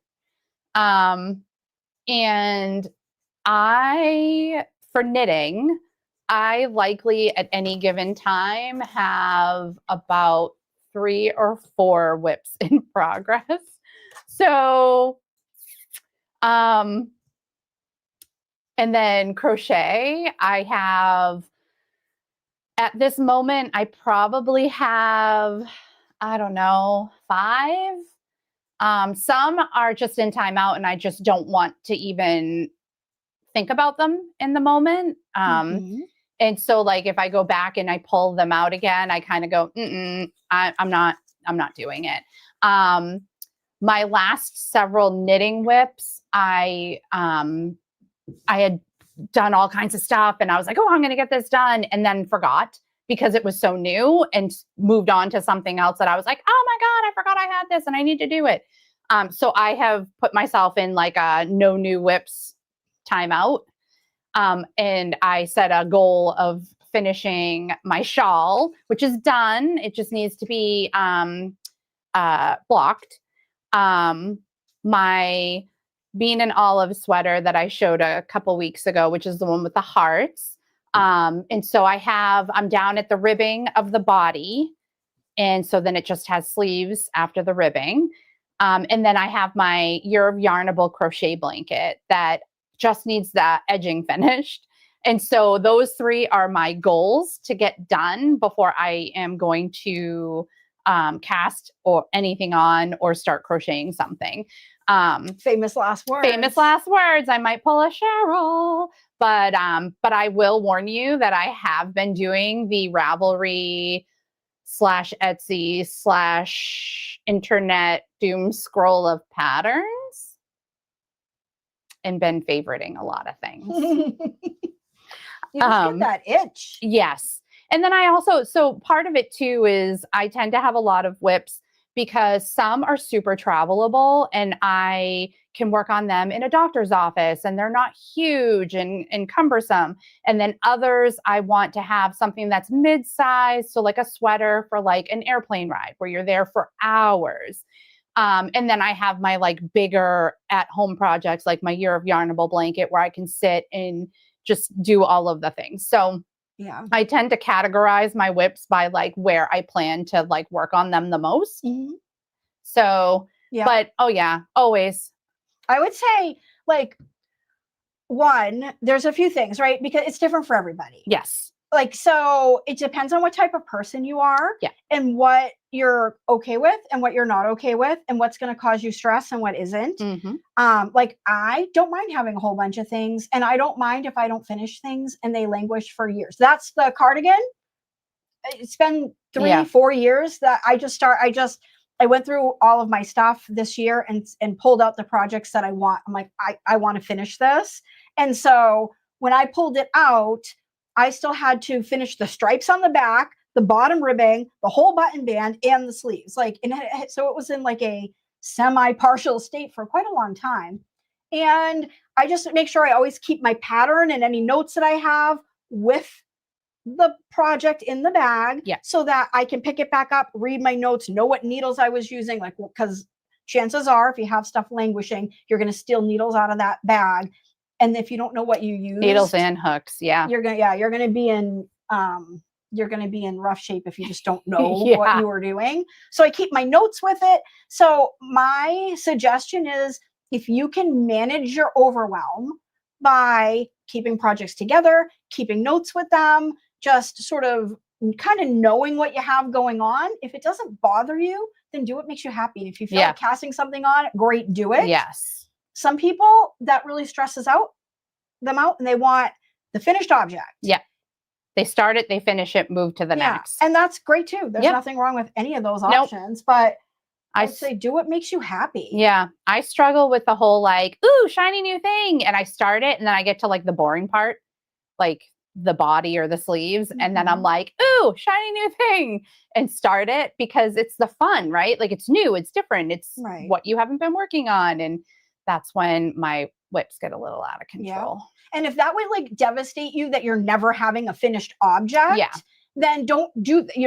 and for knitting, I likely at any given time have about 3 or 4 whips in progress. So, and then crochet, I have, at this moment, I probably have, I don't know, 5. Some are just in timeout and I just don't want to even think about them in the moment. And so like, if I go back and I pull them out again, I kind of go, I'm not doing it. My last several knitting whips, I had done all kinds of stuff and I was like, oh, I'm going to get this done. And then forgot because it was so new and moved on to something else that I was like, oh my God, I forgot I had this and I need to do it. So I have put myself in like a no new whips timeout. And I set a goal of finishing my shawl, which is done. It just needs to be blocked. My bean and olive sweater that I showed a couple weeks ago, which is the one with the hearts. And so I'm down at the ribbing of the body. And so then it just has sleeves after the ribbing. And then I have my Year of Yarnable crochet blanket that just needs that edging finished. And so those 3 are my goals to get done before I am going to cast or anything on or start crocheting something. Famous last words. Famous last words. I might pull a Cheryl, but I will warn you that I have been doing the Ravelry /Etsy /internet doom scroll of patterns and been favoriting a lot of things. You just get that itch. Yes. And then so part of it too is I tend to have a lot of whips because some are super travelable and I can work on them in a doctor's office and they're not huge and cumbersome. And then others, I want to have something that's mid-size. So like a sweater for like an airplane ride where you're there for hours. And then I have my like bigger at-home projects, like my Year of Yarnable blanket where I can sit and just do all of the things. So I tend to categorize my whips by like where I plan to like work on them the most. So, but always. I would say like one, there's a few things, right? Because it's different for everybody. Yes. Like, so it depends on what type of person you are and what you're okay with and what you're not okay with and what's going to cause you stress and what isn't. Like I don't mind having a whole bunch of things and I don't mind if I don't finish things and they languish for years. That's the cardigan. It's been 3-4 years that I went through all of my stuff this year and pulled out the projects that I want. I'm like, I want to finish this. And so when I pulled it out, I still had to finish the stripes on the back, the bottom ribbing, the whole button band, and the sleeves. Like, so it was in like a semi-partial state for quite a long time. And I just make sure I always keep my pattern and any notes that I have with the project in the bag Yeah. so that I can pick it back up, read my notes, know what needles I was using, like, because chances are if you have stuff languishing, you're going to steal needles out of that bag. And if you don't know what you use, needles and hooks, you're going to be in rough shape if you just don't know what you were doing. So I keep my notes with it. So my suggestion is, if you can manage your overwhelm by keeping projects together, keeping notes with them, just sort of kind of knowing what you have going on. If it doesn't bother you, then do what makes you happy. And if you feel like casting something on, great, do it. Yes. Some them really stresses them out, and they want the finished object. Yeah. They start it, they finish it, move to the next. And that's great too. There's nothing wrong with any of those options, but I'd say do what makes you happy. Yeah. I struggle with the whole like, ooh, shiny new thing. And I start it and then I get to like the boring part, like the body or the sleeves. And then I'm like, ooh, shiny new thing, and start it because it's the fun, right? Like it's new, it's different. It's what you haven't been working on. And that's when my whips get a little out of control. And if that would like devastate you that you're never having a finished object, then don't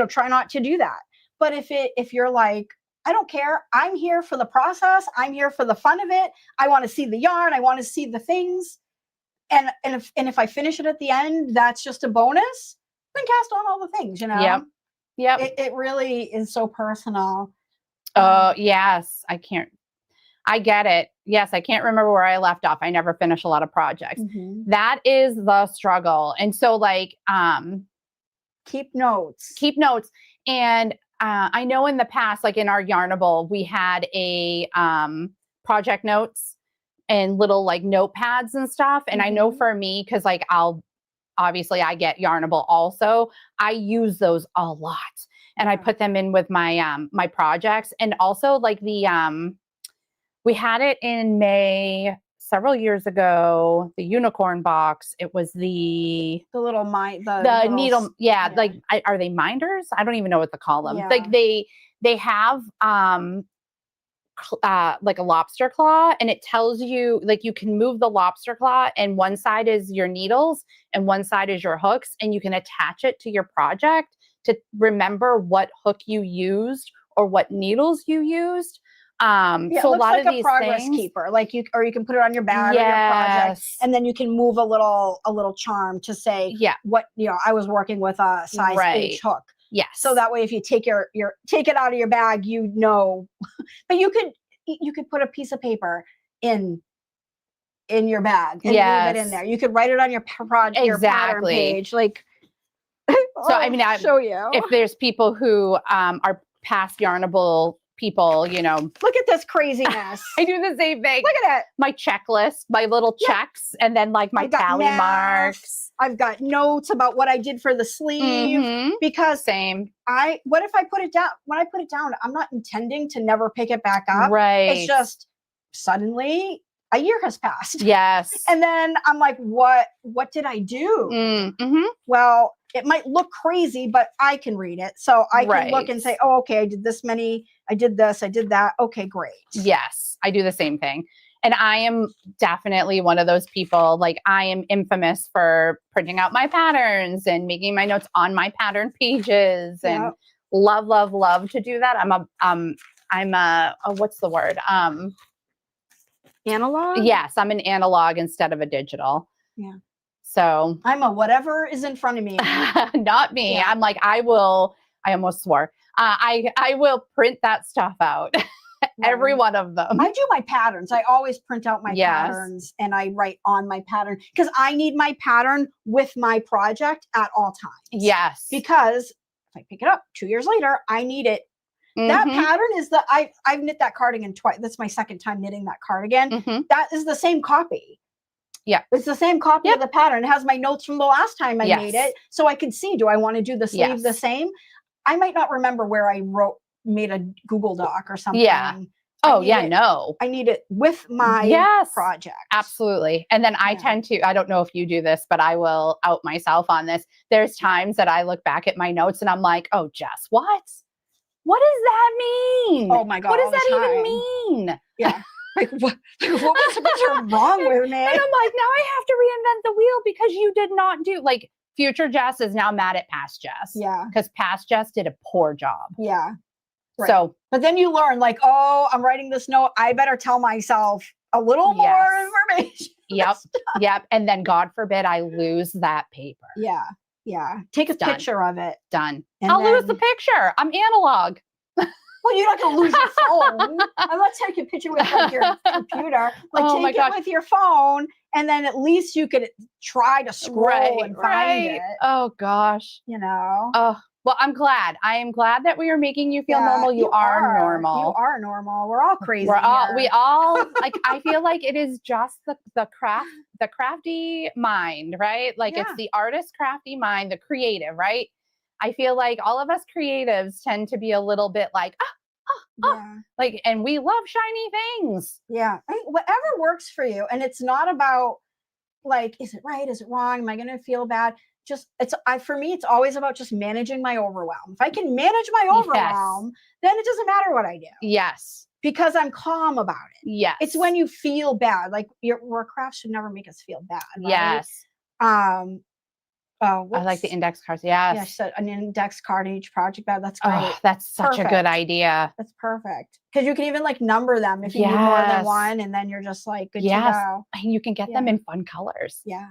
try not to do that. But if you're like, I don't care, I'm here for the process, I'm here for the fun of it, I want to see the yarn, I want to see the things, and if I finish it at the end, that's just a bonus, then cast on all the things, Yep. It really is so personal. Yes, I get it. Yes, I can't remember where I left off. I never finish a lot of projects. That is the struggle. And so like, keep notes. And I know in the past, like in our Yarnable, we had a project notes and little like notepads and stuff. And I know for me, because like obviously I get Yarnable also, I use those a lot. And I put them in with my my projects. And also like we had it in May several years ago, the unicorn box. It was the little the needle. Yeah. Like, are they minders? I don't even know what to call them. Like they have, like a lobster claw, and it tells you like you can move the lobster claw and one side is your needles and one side is your hooks, and you can attach it to your project to remember what hook you used or what needles you used. So it looks like a progress keeper, like you can put it on your bag or your project, and then you can move a little charm to say what I was working with a size H hook. Yes. So that way, if you take take it out of your bag, but you could put a piece of paper in your bag and leave it in there. You could write it on your your pattern page, like. So I mean, I'll show you if there's people who are past Yarnable people, look at this craziness. I do the same thing. Look at it. My checklist, my little checks, and then like my tally marks. I've got notes about what I did for the sleeve because what if I put it down? When I put it down, I'm not intending to never pick it back up. Right. It's just suddenly a year has passed. Yes. And then I'm like, what did I do? Well, it might look crazy, but I can read it. So I can look and say, oh, okay, I did this many, I did this, I did that. Okay, great. Yes, I do the same thing. And I am definitely one of those people, like I am infamous for printing out my patterns and making my notes on my pattern pages and love to do that. I'm a what's the word? Analog? Yes, I'm an analog instead of a digital. Yeah. So I'm a whatever is in front of me. Not me. Yeah. I'm like, I almost swore. I will print that stuff out. Every one of them. I do my patterns. I always print out my patterns and I write on my pattern because I need my pattern with my project at all times. Yes. Because if I pick it up 2 years later, I need it. That pattern is I've knit that cardigan twice. That's my second time knitting that cardigan. That is the same copy. Yeah. It's the same copy of the pattern. It has my notes from the last time I made it. So I can see, do I want to do the sleeve the same? I might not remember where I made a Google Doc or something. Yeah. I need it with my project. Absolutely. And then I tend to, I don't know if you do this, but I will out myself on this. There's times that I look back at my notes and I'm like, oh, Jess, what? What does that mean? Oh my God. What does that even mean? Yeah. Like what's wrong with me? And I'm like, now I have to reinvent the wheel because you did not do, like, future Jess is now mad at past Jess. Yeah. Because past Jess did a poor job. Yeah. Right. So, but then you learn like, oh, I'm writing this note. I better tell myself a little more information. Yep. And then God forbid I lose that paper. Yeah. Yeah. Take a picture of it. Done. I'll lose the picture. I'm analog. Well, you're not going to lose your phone. I'm not taking a picture with like your computer. Like take it with your phone, and then at least you could try to scroll and find it. Oh gosh. You know. Oh, well, I'm glad. I am glad that we are making you feel normal. You are normal. You are normal. We're all crazy. We all like. I feel like it is just the crafty mind, right? Like it's the artist crafty mind, the creative, right? I feel like all of us creatives tend to be a little bit like, like, and we love shiny things. Yeah. Whatever works for you. And it's not about like, is it right? Is it wrong? Am I going to feel bad? For me, it's always about just managing my overwhelm. If I can manage my overwhelm, then it doesn't matter what I do. Yes. Because I'm calm about it. Yes. It's when you feel bad. Like your craft should never make us feel bad. Right? Yes. I like the index cards. Yes. Yeah, so an index card in each project bag. That's great. Oh, that's such a good idea. That's perfect. Because you can even like number them if you need more than one, and then you're just like good to go. And you can get them in fun colors. Yeah.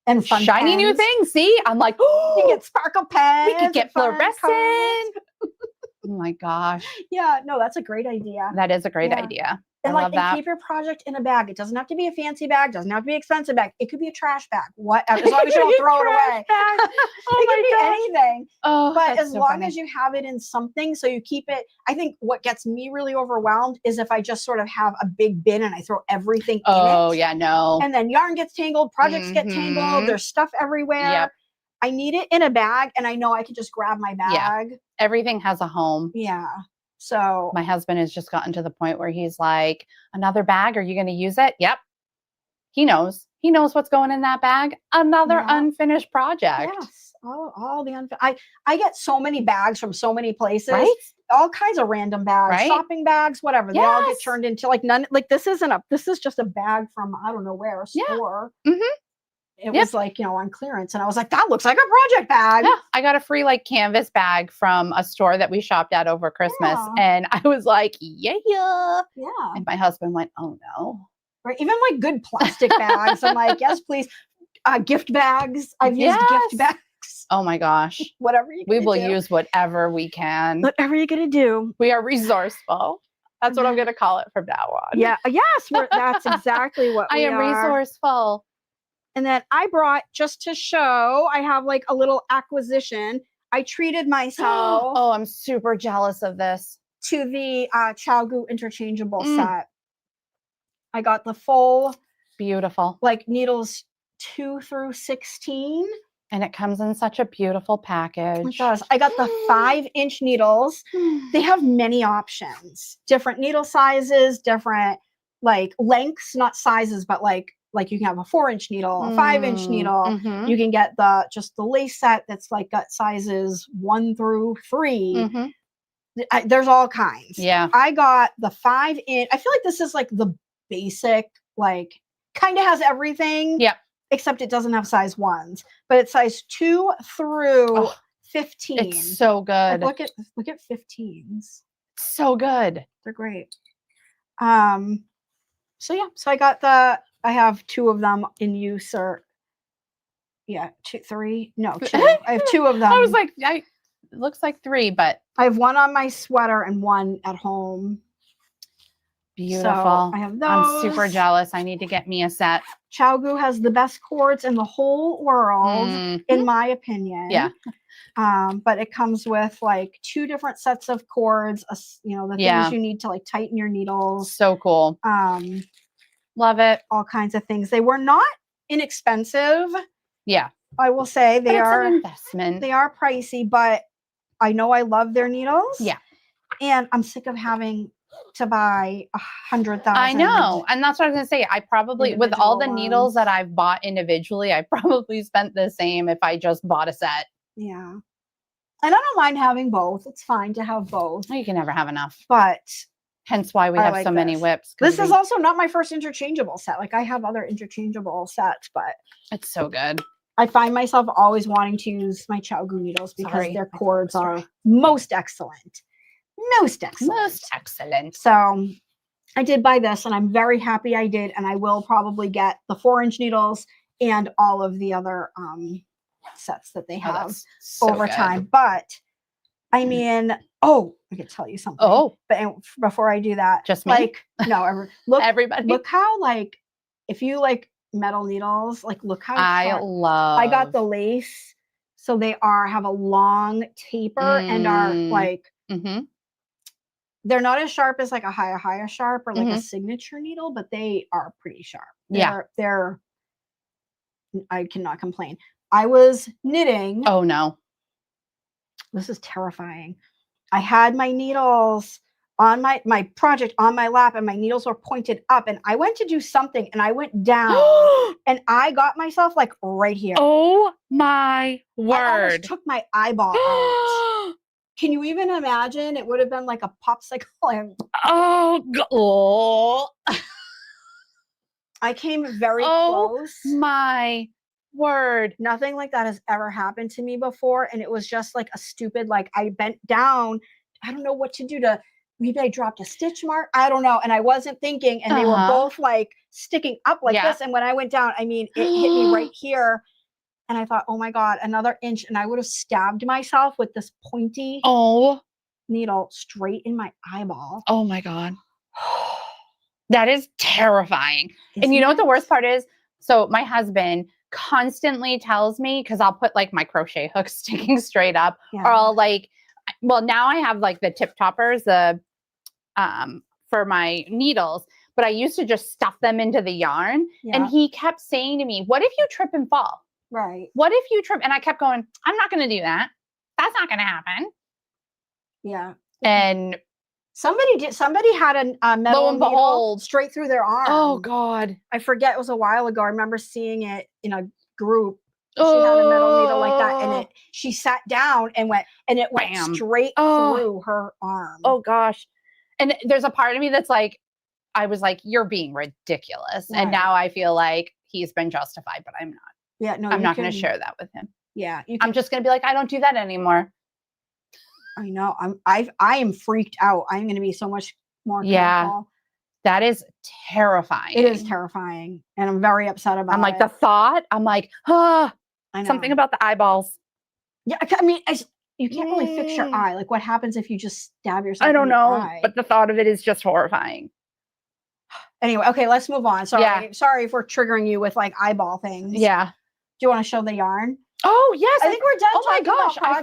And fun shiny new things. See, I'm like, oh, you can get sparkle pens. We could get fluorescent. Oh my gosh. Yeah, no, that's a great idea. That is a great idea. And I love that. Keep your project in a bag. It doesn't have to be a fancy bag. Doesn't have to be an expensive bag. It could be a trash bag. What? As long as you don't throw it away. It could be anything. Oh, but as long as you have it in something, so you keep it. I think what gets me really overwhelmed is if I just sort of have a big bin and I throw everything in it. Oh yeah, no. And then yarn gets tangled, projects get tangled. There's stuff everywhere. Yep. I need it in a bag, and I know I can just grab my bag. Yeah. Everything has a home. Yeah. So my husband has just gotten to the point where he's like, another bag, are you going to use it? Yep. He knows what's going in that bag. Another unfinished project. Yes. All the I get so many bags from so many places. Right? All kinds of random bags, shopping bags, whatever. They all get turned into like none. Like this is just a bag from I don't know where, a store. Mm-hmm. It was like, on clearance. And I was like, that looks like a project bag. Yeah. I got a free like canvas bag from a store that we shopped at over Christmas. And I was like, yeah. And my husband went, oh no. Right. Even like good plastic bags. I'm like, yes, please. Gift bags. I've used gift bags. Oh my gosh. Whatever we will use whatever we can. Whatever you're going to do. We are resourceful. That's what I'm going to call it from now on. Yeah. Yes. That's exactly what we are. I am resourceful. And then I brought, just to show, I have like a little acquisition. I treated myself. Oh, I'm super jealous of this. To the Chalgu interchangeable set. I got the full. Beautiful. Like needles 2 through 16. And it comes in such a beautiful package. It does. I got the 5-inch needles. They have many options. Different needle sizes, different like lengths, not sizes, but like you can have a 4-inch needle, a 5-inch needle. Mm-hmm. You can get just the lace set that's like got sizes 1 through 3. Mm-hmm. There's all kinds. Yeah. I got the 5-inch. I feel like this is like the basic, like kind of has everything. Yep. Except it doesn't have size 1s, but it's size 2 through 15. It's so good. Like, look at 15s. So good. They're great. So yeah, so I have 2 of them in use, or 3. No, 2. I have 2 of them. I was like, it looks like 3, but I have 1 on my sweater and 1 at home. Beautiful. So I have those. I'm super jealous. I need to get me a set. Chalgu has the best cords in the whole world, in my opinion. Yeah. But it comes with like 2 different sets of cords, the things you need to like tighten your needles. So cool. Love it. All kinds of things. They were not inexpensive. Yeah. I will say they are an investment. They are pricey, but I know I love their needles. Yeah. And I'm sick of having to buy 100,000. I know. And that's what I was going to say. I probably, with all the needles that I've bought individually, I probably spent the same if I just bought a set. Yeah. And I don't mind having both. It's fine to have both. You can never have enough. But hence why we have like so many whips. This is also not my first interchangeable set. Like I have other interchangeable sets, but it's so good. I find myself always wanting to use my Chow Gu needles because their cords are most excellent. Most excellent. Most excellent. So I did buy this and I'm very happy I did. And I will probably get the 4-inch needles and all of the other sets that they have over time. But I mean, I could tell you something. But before I do that, just me? Like, no, look, everybody. Look how, like, if you like metal needles, like, look how I got the lace. So they have a long taper and are like, they're not as sharp as like a higher sharp or like a signature needle, but they are pretty sharp. They're I cannot complain. I was knitting. Oh no. This is terrifying. I had my needles on my project on my lap and my needles were pointed up and I went to do something and I went down and I got myself like right here. Oh my word. I almost took my eyeball out. Can you even imagine? It would have been like a popsicle. And I came very close. My word. Nothing like that has ever happened to me before. And it was just like a stupid, like I bent down. I don't know what to do maybe I dropped a stitch mark. I don't know. And I wasn't thinking. And they were both like sticking up like this. And when I went down, I mean, it hit me right here. And I thought, oh my God, another inch. And I would have stabbed myself with this pointy needle straight in my eyeball. Oh my God. That is terrifying. And you know what the worst part is? So my husband constantly tells me, because I'll put like my crochet hook sticking straight up, or I'll like, well, now I have like the tip toppers, for my needles, but I used to just stuff them into the yarn. And he kept saying to me, what if you trip and fall? Right. What if you trip? And I kept going, I'm not going to do that. That's not going to happen. Yeah. And somebody had a metal needle straight through their arm. Oh God. I forget, it was a while ago. I remember seeing it in a group. She had a metal needle like that and she sat down and it went straight through her arm. Oh gosh. And there's a part of me that's like, I was like, you're being ridiculous. Right. And now I feel like he's been justified, but I'm not. Yeah, no, I'm not going to share that with him. Yeah. I'm just going to be like, I don't do that anymore. I know. I am freaked out. I'm going to be so much more careful. Yeah. That is terrifying. It is terrifying. And I'm very upset about it. I'm like, the thought, I'm like, something about the eyeballs. Yeah. I mean, you can't really fix your eye. Like, what happens if you just stab yourself I don't know, eye? but the thought of it is just horrifying. Anyway, okay, let's move on. Sorry if we're triggering you with like eyeball things. Yeah. Do you want to show the yarn? Oh, yes. I think we're done. Oh my gosh. I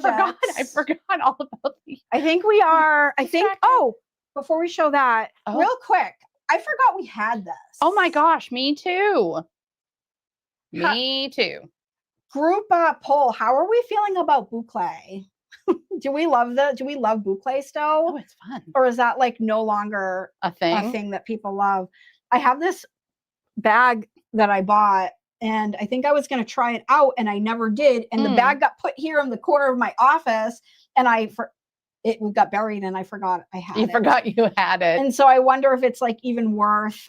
forgot all about these. I think we are. Before we show that, real quick, I forgot we had this. Oh my gosh. Me too. Me too. Group poll. How are we feeling about boucle? Do we love boucle still? Oh, it's fun. Or is that like no longer a thing that people love? I have this bag that I bought and I think I was going to try it out and I never did. And the bag got put here in the corner of my office and it got buried and I forgot I had it. You forgot you had it. And so I wonder if it's like even worth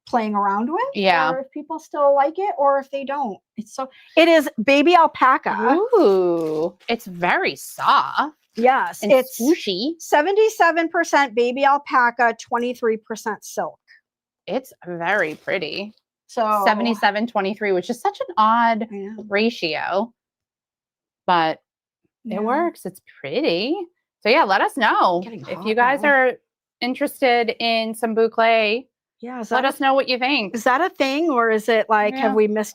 playing around with. Yeah. Or if people still like it or if they don't. It is baby alpaca. Ooh. It's very soft. Yes. And it's swooshy. 77% baby alpaca, 23% silk. It's very pretty. So 77-23, which is such an odd ratio. But it works. It's pretty. So yeah, let us know if you guys are interested in some boucle. Yeah, let us know what you think. Is that a thing, or is it like do we miss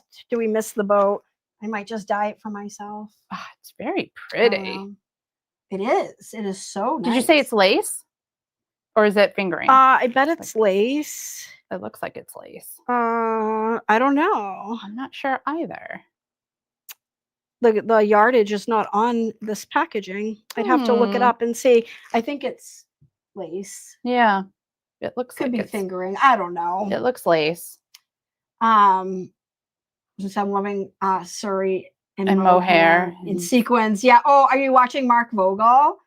the boat? I might just dye it for myself. Oh, it's very pretty. It is. It is so nice. Did you say it's lace? Or is it fingering? I bet it's lace. It looks like it's lace. I don't know. I'm not sure either. The yardage is not on this packaging. I'd have to look it up and see. I think it's lace. Yeah. It looks could be fingering. I don't know. It looks lace. Just I'm loving Surrey and mohair in sequins. Yeah. Oh, are you watching Mark Vogel?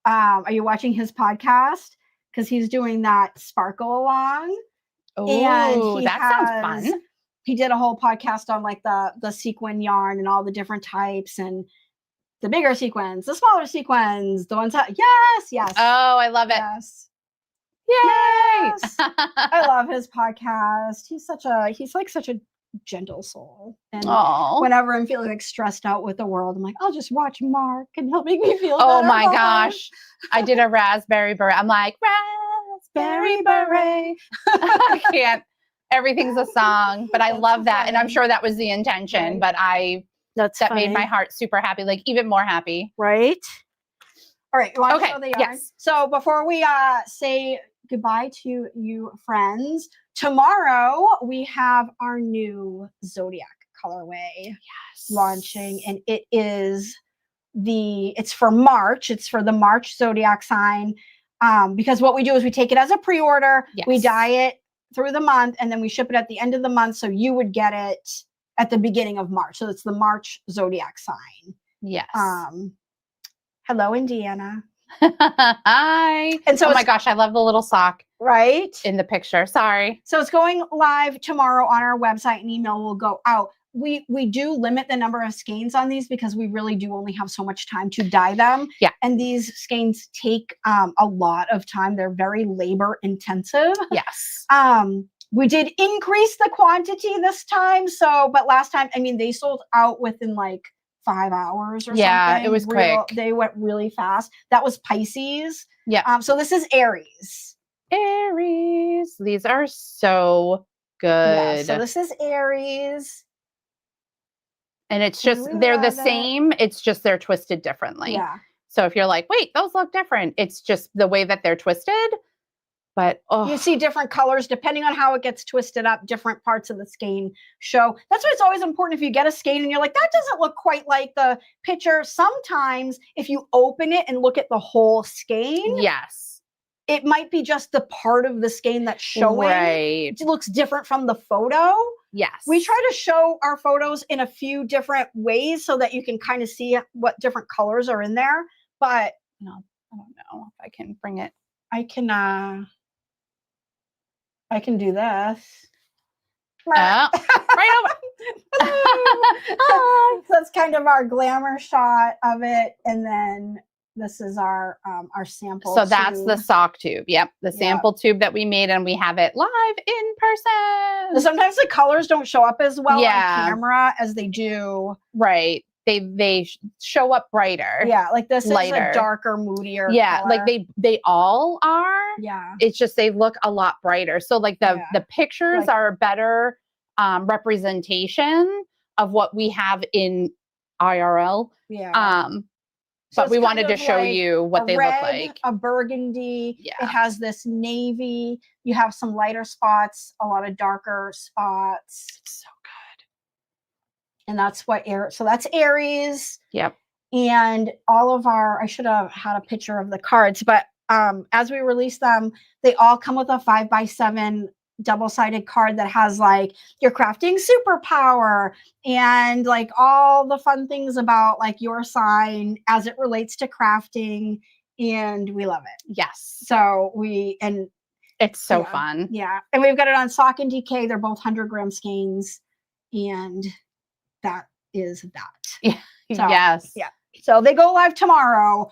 Are you watching his podcast? Because he's doing that sparkle along. Oh, that sounds fun. he did a whole podcast on like the sequin yarn and all the different types and the bigger sequins, the smaller sequins, the ones that, yes. Oh, I love it. Yes. Yay! Yes. I love his podcast. He's like such a gentle soul. And whenever I'm feeling like stressed out with the world, I'm like, I'll just watch Mark and he'll make me feel better. Oh my gosh. I did a raspberry beret. I'm like, raspberry beret. I can't. Everything's a song, but I love that. And I'm sure that was the intention, but that made my heart super happy, like even more happy. Right? All right. You want to show the yarn? Yes. So before we say goodbye to you friends, tomorrow we have our new Zodiac colorway launching, and it's for March. It's for the March Zodiac sign. Because what we do is we take it as a pre-order, we dye it through the month, and then we ship it at the end of the month. So you would get it at the beginning of March. So it's the March Zodiac sign. Yes. Hello, Indiana. Hi. And so, oh my gosh, I love the little sock. Right? In the picture. Sorry. So it's going live tomorrow on our website, and email will go out. We do limit the number of skeins on these because we really do only have so much time to dye them. Yeah. And these skeins take a lot of time. They're very labor intensive. Yes. We did increase the quantity this time. But last time, I mean, they sold out within like 5 hours or something. Yeah, it was quick. They went really fast. That was Pisces. Yeah. So this is Aries. Aries. These are so good. Yeah, so this is Aries. And it's just, they're the same. It's just they're twisted differently. Yeah. So if you're like, wait, those look different. It's just the way that they're twisted. But you see different colors depending on how it gets twisted up. Different parts of the skein show. That's why it's always important if you get a skein and you're like, that doesn't look quite like the picture. Sometimes if you open it and look at the whole skein, yes, it might be just the part of the skein that's showing. Right. It looks different from the photo. Yes. We try to show our photos in a few different ways so that you can kind of see what different colors are in there. But no, I don't know if I can bring it. I can do this. Right over. So that's kind of our glamour shot of it. And then this is our sample So that's the sock tube. Yep. The sample tube that we made, and we have it live in person. Sometimes the colors don't show up as well on camera as they do. Right. They show up brighter. Yeah, like this lighter. Is a darker, moodier color. Like they all are. Yeah. It's just they look a lot brighter. So like the pictures are a better representation of what we have in IRL. Yeah. But we wanted to show you what they look like. A burgundy. Yeah. It has this navy. You have some lighter spots, a lot of darker spots. It's so good. And that's so that's Aries. Yep. And all of I should have had a picture of the cards, but as we release them, they all come with a 5x7 double-sided card that has like your crafting superpower and like all the fun things about like your sign as it relates to crafting, and we love it. Yes. So it's so fun. Yeah. And we've got it on Sock and DK. They're both 100-gram skeins, and that is that. Yeah. So, yes. Yeah. So they go live tomorrow,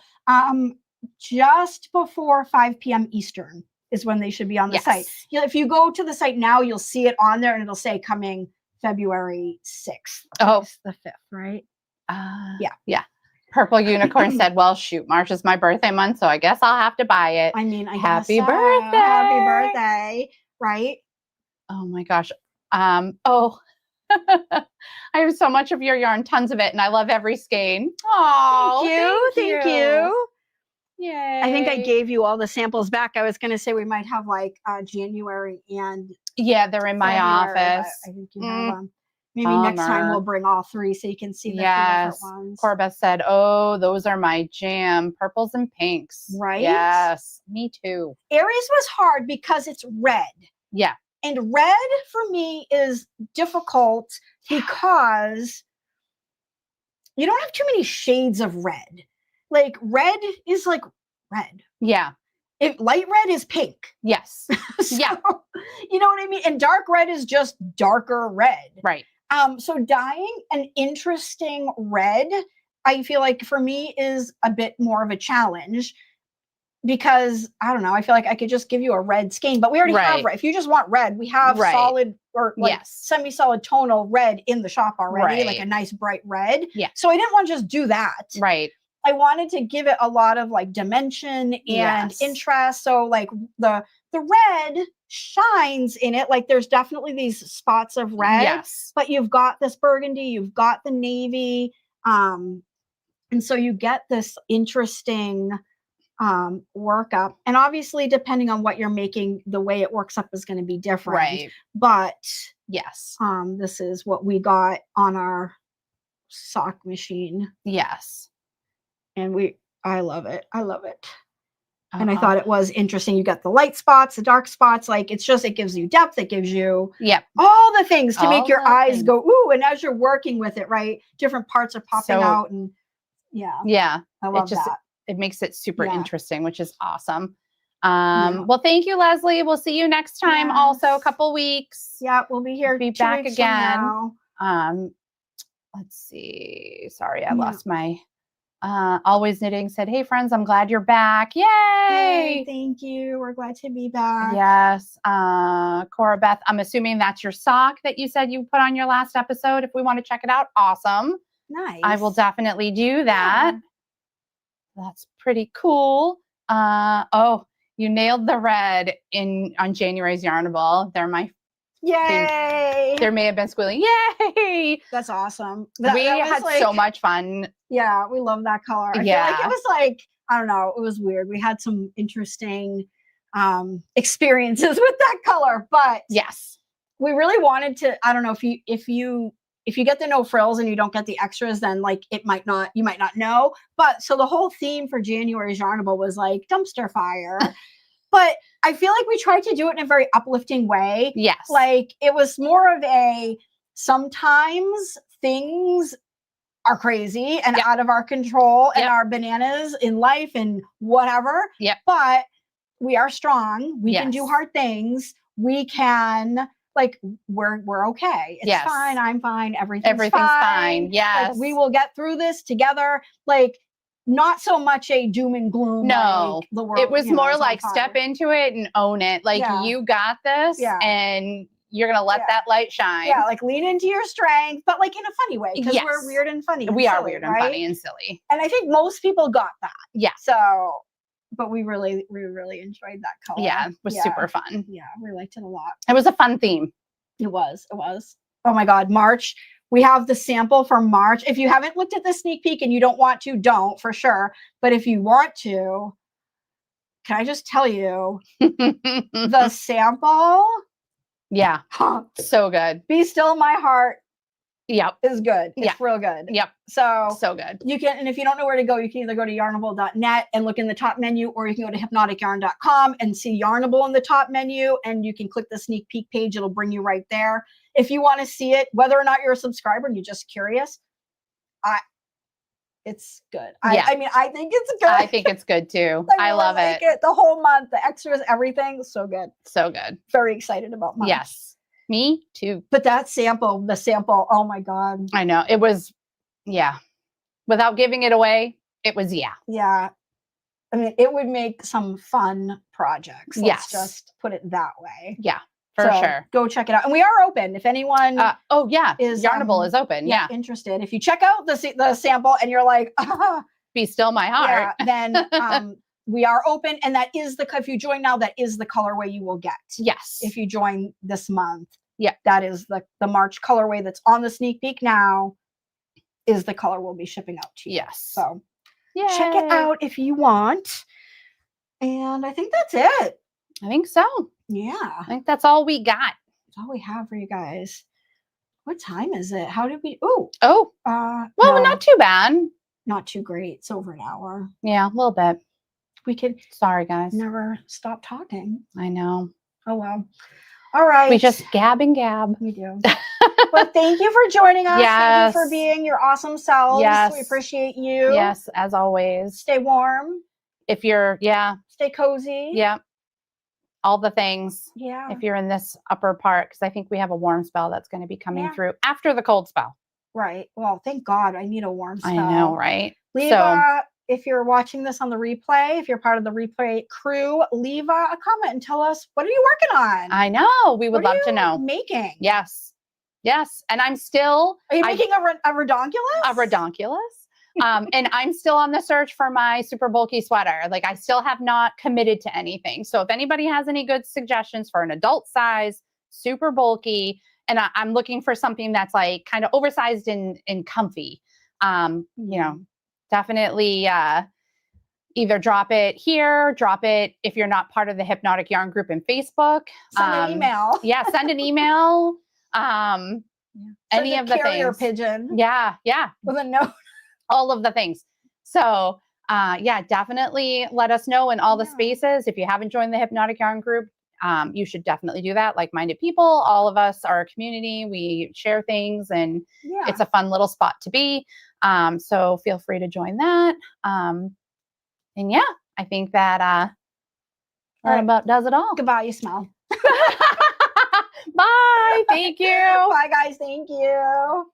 just before 5 p.m. Eastern is when they should be on the site. If you go to the site now, you'll see it on there, and it'll say coming February 6th. Oh, it's the 5th, right? Yeah. Purple Unicorn said, well, shoot, March is my birthday month, so I guess I'll have to buy it. I mean, happy birthday. Happy birthday, right? Oh my gosh. I have so much of your yarn, tons of it, and I love every skein. Oh, thank you. Yay. I think I gave you all the samples back. I was going to say we might have like January and they're in my office. I think you have them. Maybe next time we'll bring all three so you can see the different ones. Corbeth said, oh, those are my jam, purples and pinks. Right? Yes, me too. Aries was hard because it's red. Yeah. And red for me is difficult because you don't have too many shades of red. Like red is like red. Yeah. if light red is pink. Yes. So, Yeah. You know what I mean? And dark red is just darker red. Right. So dyeing an interesting red, I feel like for me is a bit more of a challenge because I don't know, I feel like I could just give you a red skein, but we already have red. If you just want red, we have solid or like semi-solid tonal red in the shop already, like a nice bright red. Yeah. So I didn't want to just do that. Right. I wanted to give it a lot of like dimension and interest. So like the red shines in it. Like there's definitely these spots of red. Yes. But you've got this burgundy, you've got the navy. And so you get this interesting workup. And obviously, depending on what you're making, the way it works up is going to be different. Right. But yes. This is what we got on our sock machine. Yes. And I love it. I love it. And I thought it was interesting. You got the light spots, the dark spots. Like it gives you depth. It gives you all the things to make your eyes go, ooh. And as you're working with it, right, different parts are popping out. And yeah, I love that. It makes it super interesting, which is awesome. Well, thank you, Leslie. We'll see you next time. Also, a couple weeks. Yeah, we'll be here. Be back again. Let's see. Sorry, I lost my. Always Knitting said, hey friends, I'm glad you're back. Yay! Hey, thank you. We're glad to be back. Yes. Cora Beth, I'm assuming that's your sock that you said you put on your last episode. If we want to check it out, awesome. Nice. I will definitely do that. Yeah. That's pretty cool. Oh, you nailed the red on January's Yarnable. They're my Yay! There may have been squealing. Yay! That's awesome. We had so much fun. Yeah, we love that color. I feel like it was like, I don't know, it was weird. We had some interesting experiences with that color, but yes, we really wanted to. I don't know if you get the no frills and you don't get the extras, then like you might not know. But so the whole theme for January's Yarnable was like dumpster fire. But I feel like we tried to do it in a very uplifting way. Yes. Like it was more of a sometimes things are crazy and out of our control and our bananas in life and whatever. Yep. But we are strong. We can do hard things. We can like we're okay. It's fine. I'm fine. Everything's fine. Yes. Like, we will get through this together. Like not so much a doom and gloom. No, like the world, it was more like step into it and own it. Like you got this and you're going to let that light shine. Yeah. Like lean into your strength, but like in a funny way. Because we're weird and funny. We are weird and funny and silly. And I think most people got that. Yeah. So, but we really enjoyed that color. Yeah. It was super fun. Yeah. We liked it a lot. It was a fun theme. It was. Oh my God. March. We have the sample for March. If you haven't looked at the sneak peek and you don't want to, don't for sure. But if you want to, can I just tell you the sample? Yeah. So good. Be Still My Heart. Yep. Is good. It's real good. Yep. So good. You can, and if you don't know where to go, you can either go to yarnable.net and look in the top menu, or you can go to hypnoticyarn.com and see Yarnable in the top menu, and you can click the sneak peek page. It'll bring you right there. If you want to see it, whether or not you're a subscriber and you're just curious, it's good. I mean, I think it's good. I think it's good too. I love it. The whole month, the extras, everything, so good. So good. Very excited about March. Yes. Me too. But that sample, oh my God. I know. It was, without giving it away, it was, Yeah. I mean, it would make some fun projects. Let's just put it that way. Yeah, for sure. Go check it out. And we are open. If anyone is Yarnable is open. Yeah. Interested. If you check out the sample and you're like, Be Still My Heart. Then we are open, and that is if you join now, that is the colorway you will get. Yes. If you join this month. Yeah. That is the March colorway that's on the sneak peek now is the color we'll be shipping out to you. Yes. So check it out if you want. And I think that's it. I think so. Yeah. I think that's all we got. That's all we have for you guys. What time is it? How did we well, no, not too bad. Not too great. It's over an hour. Yeah, a little bit. We could sorry guys. Never stop talking. I know. Oh well. All right. We just gab and gab. We do. Well, thank you for joining us. Yes. Thank you for being your awesome selves. Yes. We appreciate you. Yes, as always. Stay warm. If you're Stay cozy. Yeah. All the things. Yeah. If you're in this upper part, because I think we have a warm spell that's going to be coming Yeah. through after the cold spell. Right. Well, thank God I need a warm spell. I know, right? Leave if you're watching this on the replay, if you're part of the replay crew, leave a comment and tell us, what are you working on? I know. We would What love to know. Making. Yes. Yes. And I'm still. Are you making a redonkulus? A redonkulus. And I'm still on the search for my super bulky sweater. Like, I still have not committed to anything. So if anybody has any good suggestions for an adult size, super bulky, and I'm looking for something that's like kind of oversized and comfy, you know, definitely either drop it here, drop it if you're not part of the Hypnotic Yarn group in Facebook. Send an email. Yeah, send an email. Any of the carrier things. Pigeon. Yeah. With a note. All of the things. So yeah, definitely let us know in all the spaces. If you haven't joined the Hypnotic Yarn group, you should definitely do that. Like-minded people, all of us are a community. We share things, and it's a fun little spot to be. So feel free to join that. And yeah, I think that about does it all. Goodbye, you smell. Bye. Thank you. Bye, guys. Thank you.